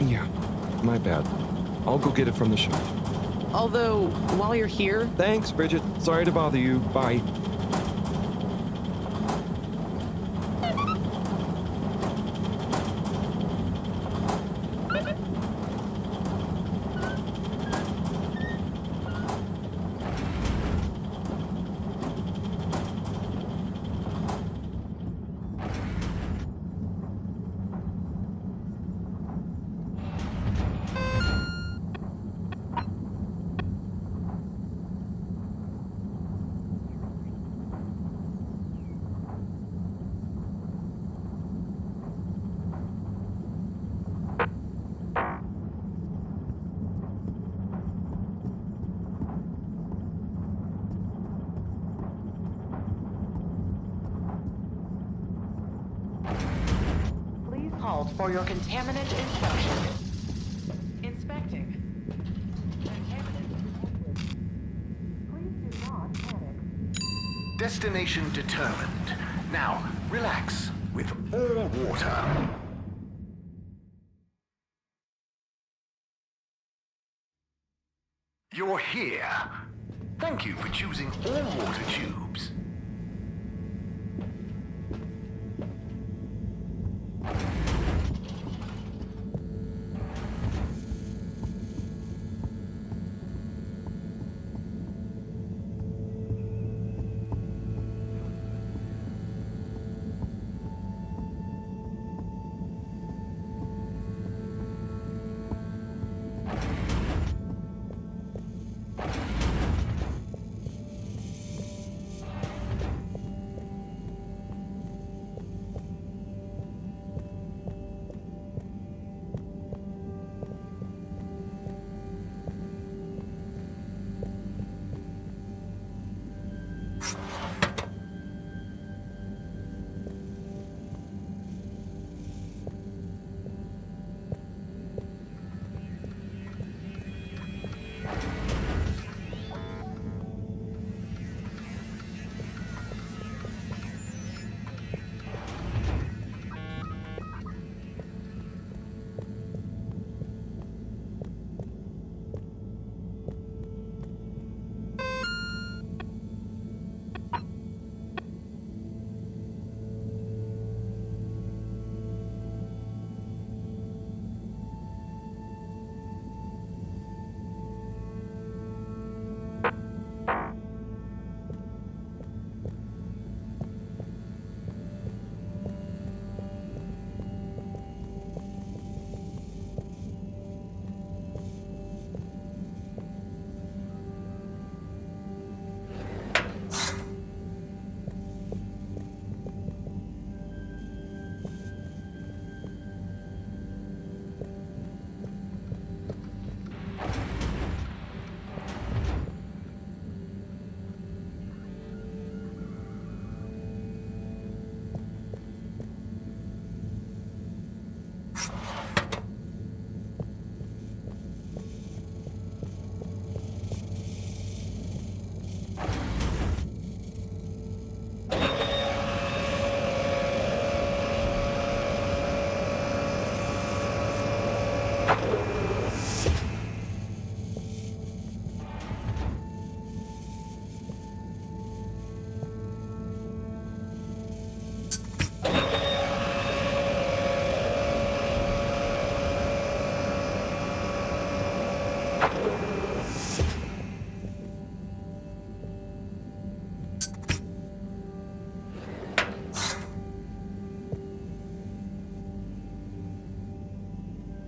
Yeah, my bad. I'll go get it from the shelf. Although, while you're here... Thanks, Bridget. Sorry to bother you. Bye. Halt for your contaminant inspection. Inspecting. Please do not panic. Destination determined. Now, relax with all water. You're here. Thank you for choosing all water tubes.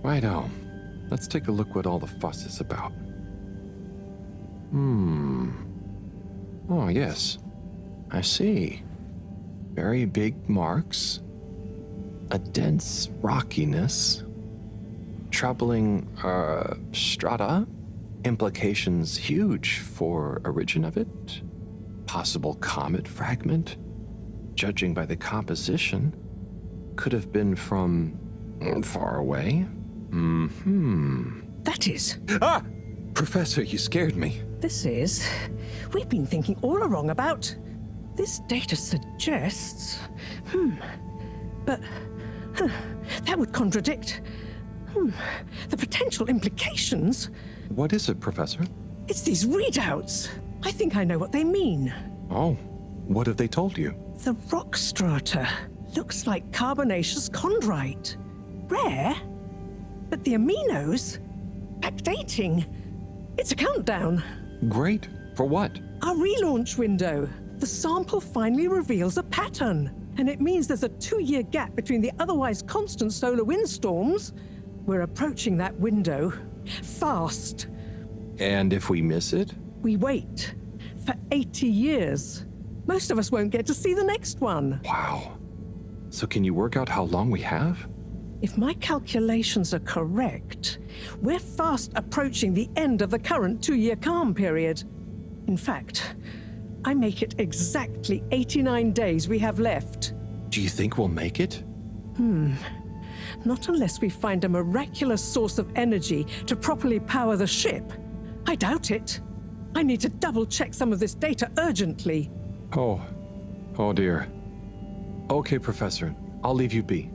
Righto. Let's take a look what all the fuss is about. Oh, yes. I see. Very big marks. a dense rockiness, troubling strata, implications huge for origin of it, possible comet fragment, judging by the composition, could have been from far away. That is. Ah! Professor, you scared me. This is. We've been thinking all along about. This data suggests. But. That would contradict. The potential implications. What is it, Professor? It's these readouts. I think I know what they mean. Oh, what have they told you? The rock strata looks like carbonaceous chondrite. Rare, but the aminos, backdating. It's a countdown. Great. For what? Our relaunch window. The sample finally reveals a pattern, and it means there's a 2-year gap between the otherwise constant solar windstorms. We're approaching that window. Fast. And if we miss it? We wait for 80 years. Most of us won't get to see the next one. Wow. So can you work out how long we have? If my calculations are correct, we're fast approaching the end of the current 2-year calm period. In fact, I make it exactly 89 days we have left. Do you think we'll make it? Not unless we find a miraculous source of energy to properly power the ship. I doubt it. I need to double-check some of this data urgently. Oh dear. Okay, Professor. I'll leave you be.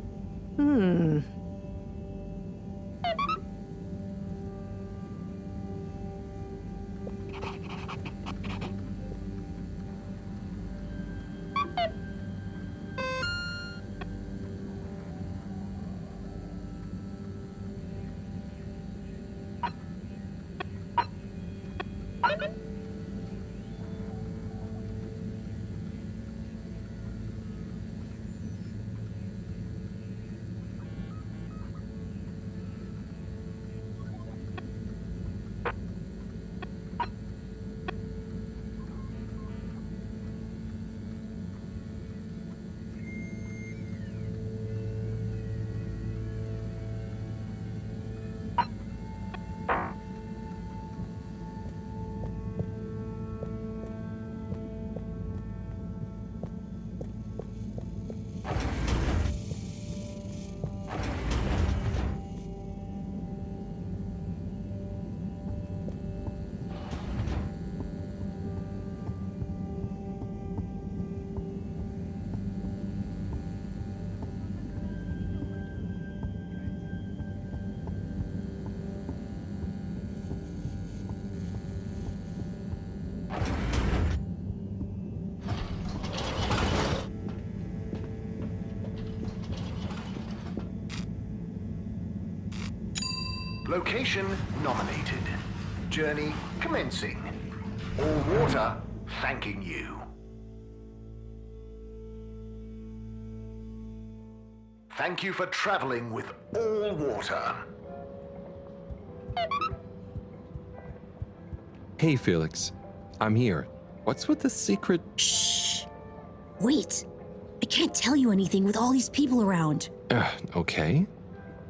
Location nominated. Journey commencing. All water thanking you. Thank you for traveling with all water. Hey, Felix. I'm here. What's with the secret? Shh. Wait. I can't tell you anything with all these people around. Okay.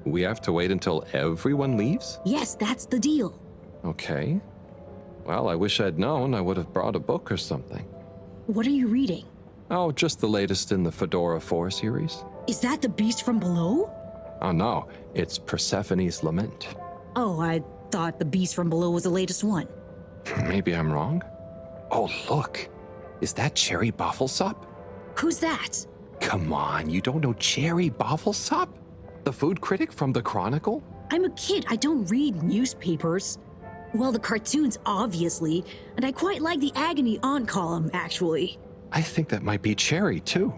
We have to wait until everyone leaves? Yes, that's the deal. Okay. Well, I wish I'd known. I would have brought a book or something. What are you reading? Oh, just the latest in the Fedora 4 series. Is that the beast from below? Oh no, it's Persephone's Lament. Oh, I thought the beast from below was the latest one. Maybe I'm wrong. Oh, look. Is that Cherry Bofflesop? Who's that? Come on, you don't know Cherry Bofflesop? The food critic from the Chronicle? I'm a kid. I don't read newspapers. Well, the cartoons, obviously, and I quite like the Agony On column, actually. I think that might be Cherry, too.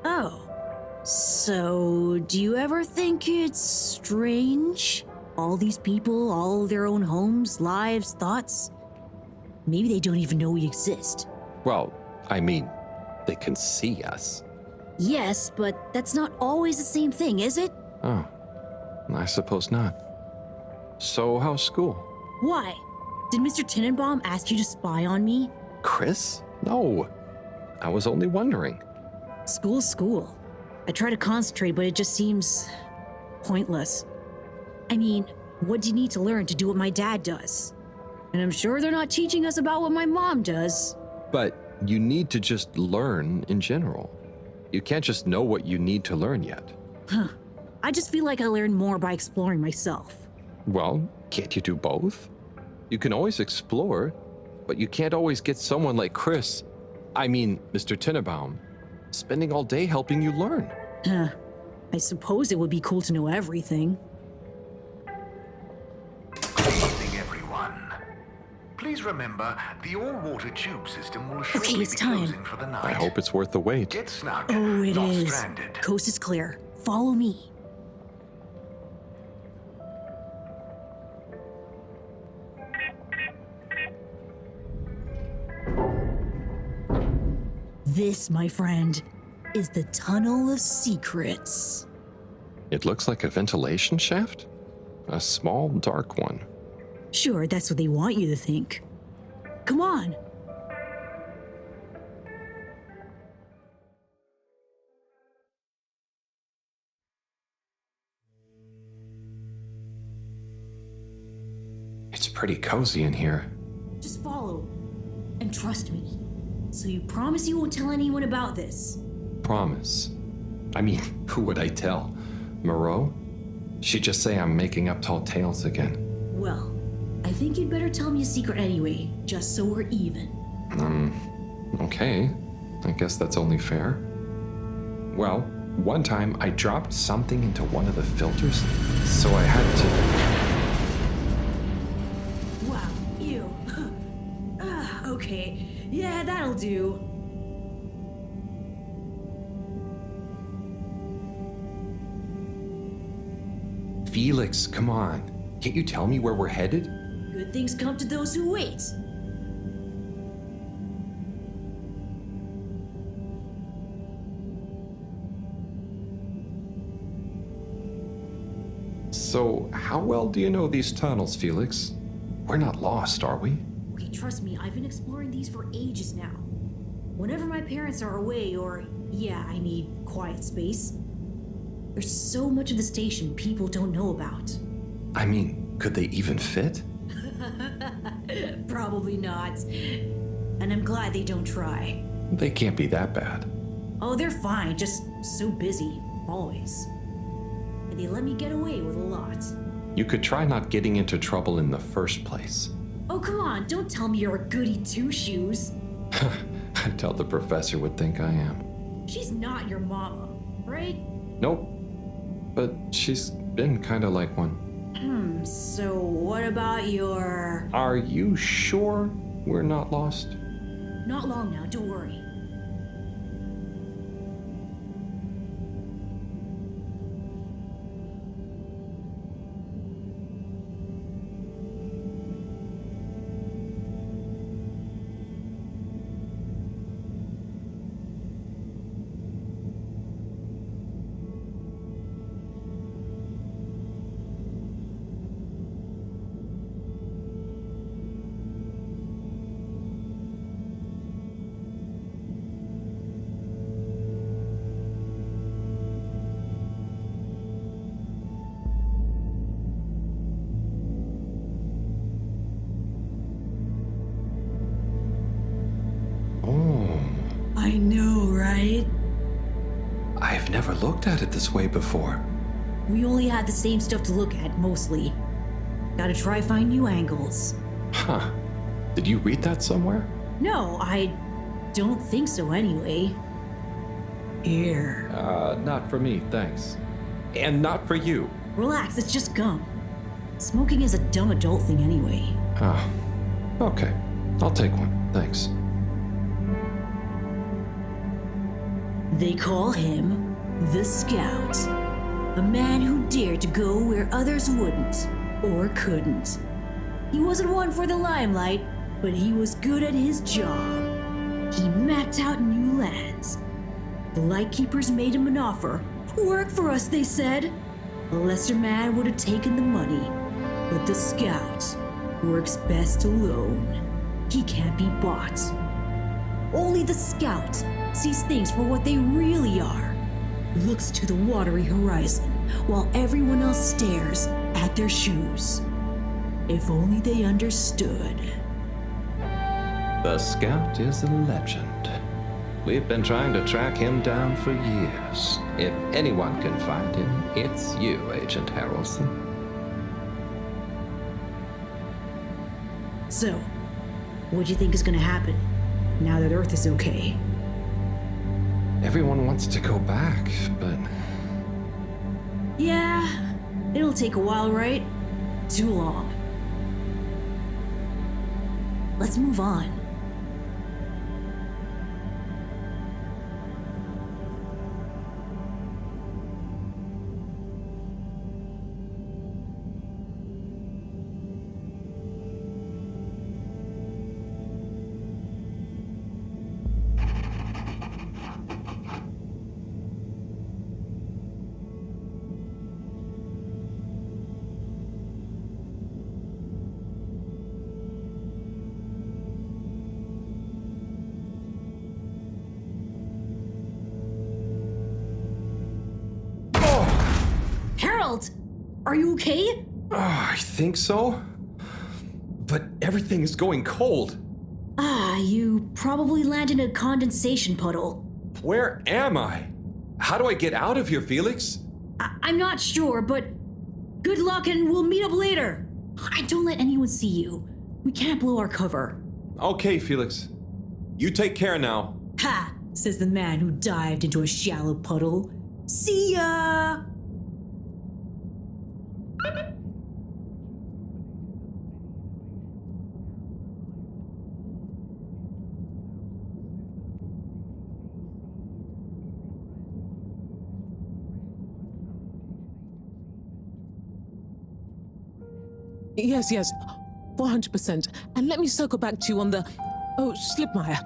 Oh. So, do you ever think it's strange? All these people, all their own homes, lives, thoughts? Maybe they don't even know we exist. Well, I mean, they can see us. Yes, but that's not always the same thing, is it? Oh, I suppose not. So, how's school? Why? Did Mr. Tenenbaum ask you to spy on me? Chris? No. I was only wondering. School's school. I try to concentrate, but it just seems pointless. I mean, what do you need to learn to do what my dad does? And I'm sure they're not teaching us about what my mom does. But you need to just learn in general. You can't just know what you need to learn yet. Huh. I just feel like I learn more by exploring myself. Well, can't you do both? You can always explore, but you can't always get someone like Mr. Tinnebaum, spending all day helping you learn. I suppose it would be cool to know everything. Good evening, everyone. Please remember, the all-water tube system will shortly be closing for the night. I hope it's worth the wait. Get snug, Oh, it not is. stranded. Coast is clear. Follow me. This, my friend, is the Tunnel of Secrets. It looks like a ventilation shaft? A small, dark one. Sure, that's what they want you to think. Come on. It's pretty cozy in here. Just follow. And trust me. So you promise you won't tell anyone about this? Promise. Who would I tell? Moreau? She'd just say I'm making up tall tales again. Well, I think you'd better tell me a secret anyway, just so we're even. Okay. I guess that's only fair. Well, one time I dropped something into one of the filters, so I had to... Wow, ew. Okay, yeah, that'll do. Felix, come on. Can't you tell me where we're headed? Good things come to those who wait. So, how well do you know these tunnels, Felix? We're not lost, are we? Okay, trust me, I've been exploring these for ages now. Whenever my parents are away or, yeah, I need quiet space, there's so much of the station people don't know about. Could they even fit? Probably not. And I'm glad they don't try. They can't be that bad. Oh, they're fine, just so busy, always. And they let me get away with a lot. You could try not getting into trouble in the first place. Oh, come on, don't tell me you're a goody two-shoes. I doubt the professor would think I am. She's not your mama, right? Nope. But she's been kind of like one. So what about your... Are you sure we're not lost? Not long now, don't worry. I know, right? I've never looked at it this way before. We only had the same stuff to look at, mostly. Gotta try find new angles. Huh. Did you read that somewhere? No, I don't think so anyway. Here. Not for me, thanks. And not for you. Relax, it's just gum. Smoking is a dumb adult thing anyway. Oh, okay. I'll take one, thanks. They call him the Scout. A man who dared to go where others wouldn't, or couldn't. He wasn't one for the limelight, but he was good at his job. He mapped out new lands. The Lightkeepers made him an offer. Work for us, they said. A lesser man would have taken the money, but the Scout works best alone. He can't be bought. Only the Scout sees things for what they really are. looks to the watery horizon while everyone else stares at their shoes. If only they understood. The Scout is a legend. We've been trying to track him down for years. If anyone can find him, it's you, Agent Harrelson. So, what do you think is gonna happen now that Earth is okay? Everyone wants to go back, but... Yeah, it'll take a while, right? Too long. Let's move on. Harold! Are you okay? I think so. But everything is going cold. You probably landed in a condensation puddle. Where am I? How do I get out of here, Felix? I'm not sure, but good luck and we'll meet up later. Don't let anyone see you. We can't blow our cover. Okay, Felix. You take care now. Ha! Says the man who dived into a shallow puddle. See ya! Yes, 400%. And let me circle back to you on the... Oh, Slipmeyer,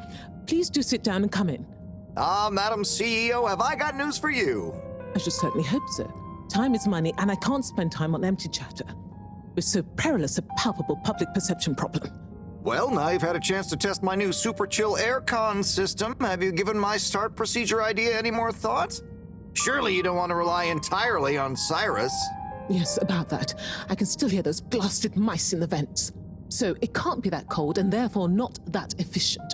please do sit down and come in. Madam CEO, have I got news for you? I should certainly hope so. Time is money, and I can't spend time on empty chatter. With so perilous a palpable public perception problem. Well, now you've had a chance to test my new super chill aircon system. Have you given my start procedure idea any more thought? Surely you don't want to rely entirely on Cyrus. Yes, about that. I can still hear those blasted mice in the vents. So it can't be that cold and therefore not that efficient.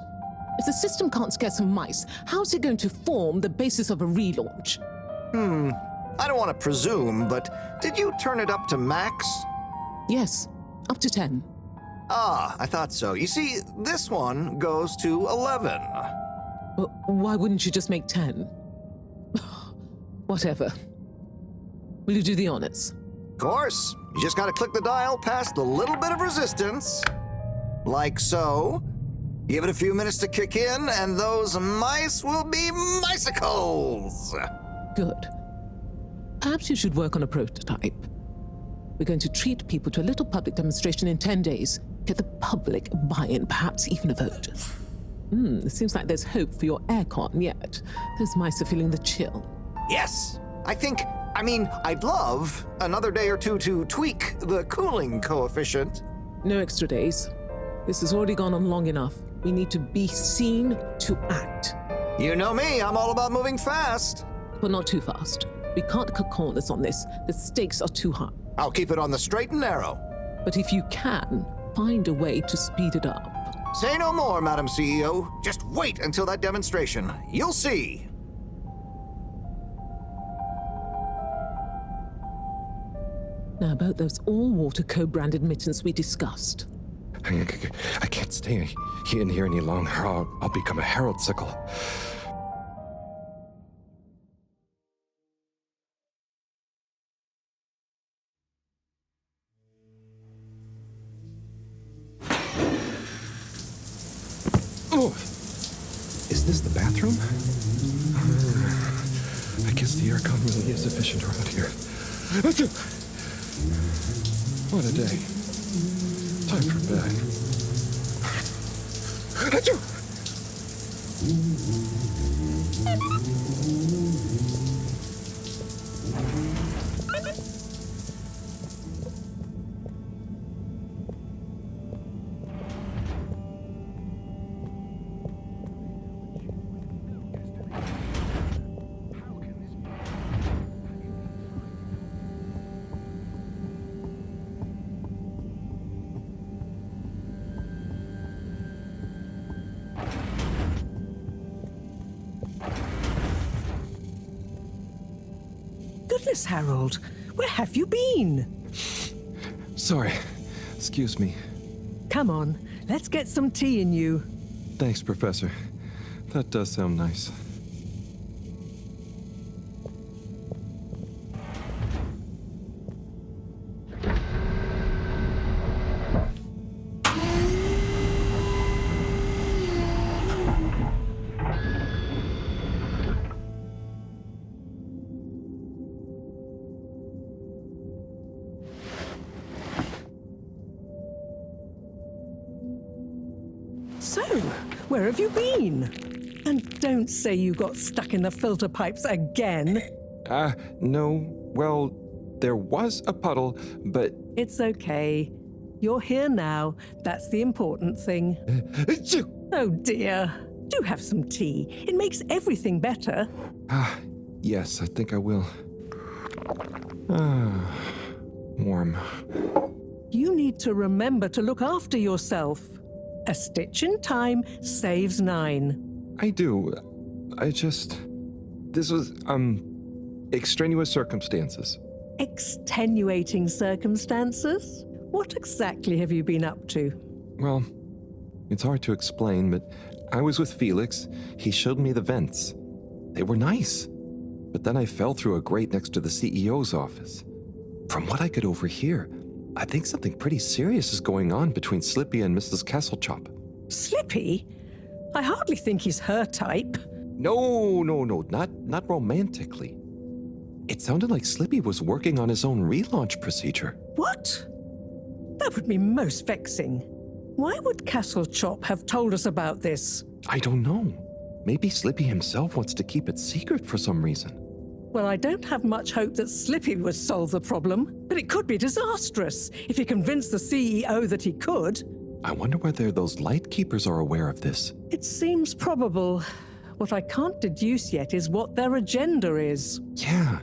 If the system can't scare some mice, how's it going to form the basis of a relaunch? I don't want to presume, but did you turn it up to max? Yes, up to 10. I thought so. You see, this one goes to 11. Well, why wouldn't you just make 10? Whatever. Will you do the honors? Of course. You just gotta click the dial past the little bit of resistance. Like so. Give it a few minutes to kick in, and those mice will be micicles! Good. Perhaps you should work on a prototype. We're going to treat people to a little public demonstration in 10 days. Get the public buy-in, perhaps even a vote. It seems like there's hope for your aircon yet. Those mice are feeling the chill. Yes! I'd love another day or two to tweak the cooling coefficient. No extra days. This has already gone on long enough. We need to be seen to act. You know me, I'm all about moving fast. But not too fast. We can't cut corners on this. The stakes are too high. I'll keep it on the straight and narrow. But if you can, find a way to speed it up. Say no more, Madam CEO. Just wait until that demonstration. You'll see. Now about those all-water co-branded mittens we discussed. I can't stay in here any longer. I'll become a herald sickle. Oh! Is this the bathroom? I guess the aircon really is efficient around here. What a day. Time for bed. goodness, Harold. Where have you been? Sorry. Excuse me. Come on, let's get some tea in you. Thanks, Professor. That does sound nice. So, where have you been? And don't say you got stuck in the filter pipes again. No. Well, there was a puddle, but... It's okay. You're here now. That's the important thing. Oh dear. Do have some tea. It makes everything better. Yes, I think I will. Warm. You need to remember to look after yourself. A stitch in time saves 9. I do. This was, extraneous circumstances. Extenuating circumstances? What exactly have you been up to? Well, it's hard to explain, but I was with Felix. He showed me the vents. They were nice. But then I fell through a grate next to the CEO's office. From what I could overhear, I think something pretty serious is going on between Slippy and Mrs. Kesselchop. Slippy? I hardly think he's her type. No, not romantically. It sounded like Slippy was working on his own relaunch procedure. What? That would be most vexing. Why would Kesselchop have told us about this? I don't know. Maybe Slippy himself wants to keep it secret for some reason. Well, I don't have much hope that Slippy would solve the problem, but it could be disastrous if he convinced the CEO that he could. I wonder whether those Lightkeepers are aware of this. It seems probable. What I can't deduce yet is what their agenda is. Yeah.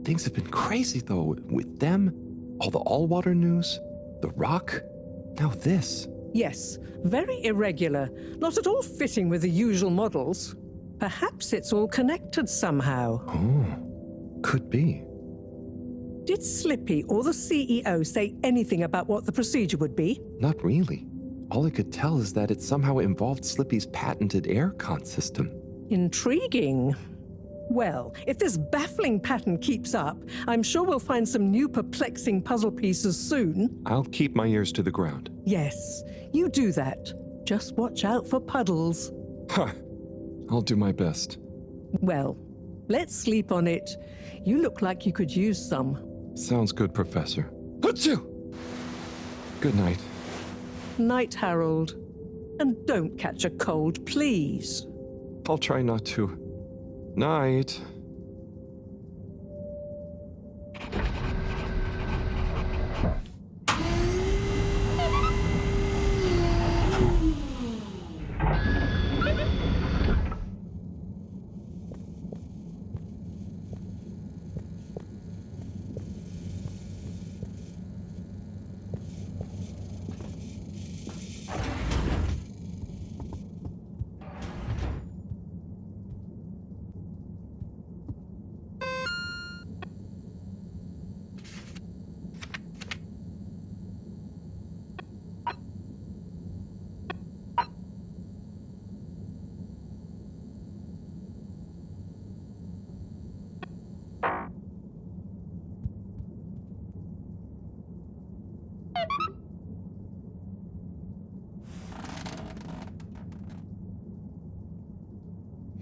Things have been crazy, though, with them, all the all-water news, the rock, now this. Yes, very irregular, not at all fitting with the usual models. Perhaps it's all connected somehow. Oh, could be. Did Slippy or the CEO say anything about what the procedure would be? Not really. All I could tell is that it somehow involved Slippy's patented air-con system. Intriguing. Well, if this baffling pattern keeps up, I'm sure we'll find some new perplexing puzzle pieces soon. I'll keep my ears to the ground. Yes, you do that. Just watch out for puddles. Ha! I'll do my best. Well, let's sleep on it. You look like you could use some. Sounds good, Professor. Achoo! Good night. Night, Harold. And don't catch a cold, please. I'll try not to. Night.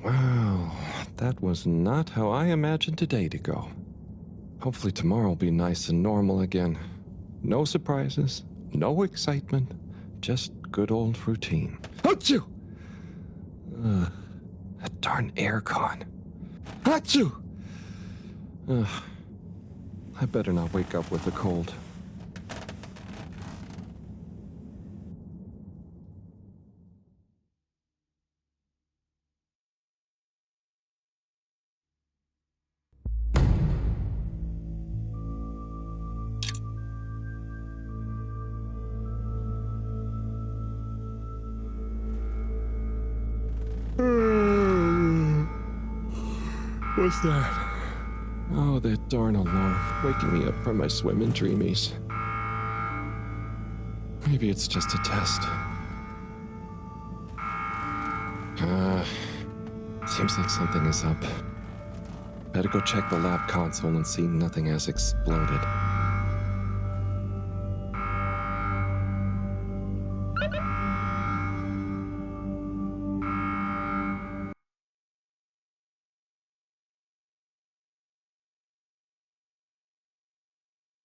Wow, that was not how I imagined today to go. Hopefully tomorrow will be nice and normal again. No surprises, no excitement, just good old routine. Achoo! That darn aircon. Achoo! I better not wake up with a cold. What's that? Oh, that darn alarm, waking me up from my swimming dreamies. Maybe it's just a test. Seems like something is up. Better go check the lab console and see nothing has exploded.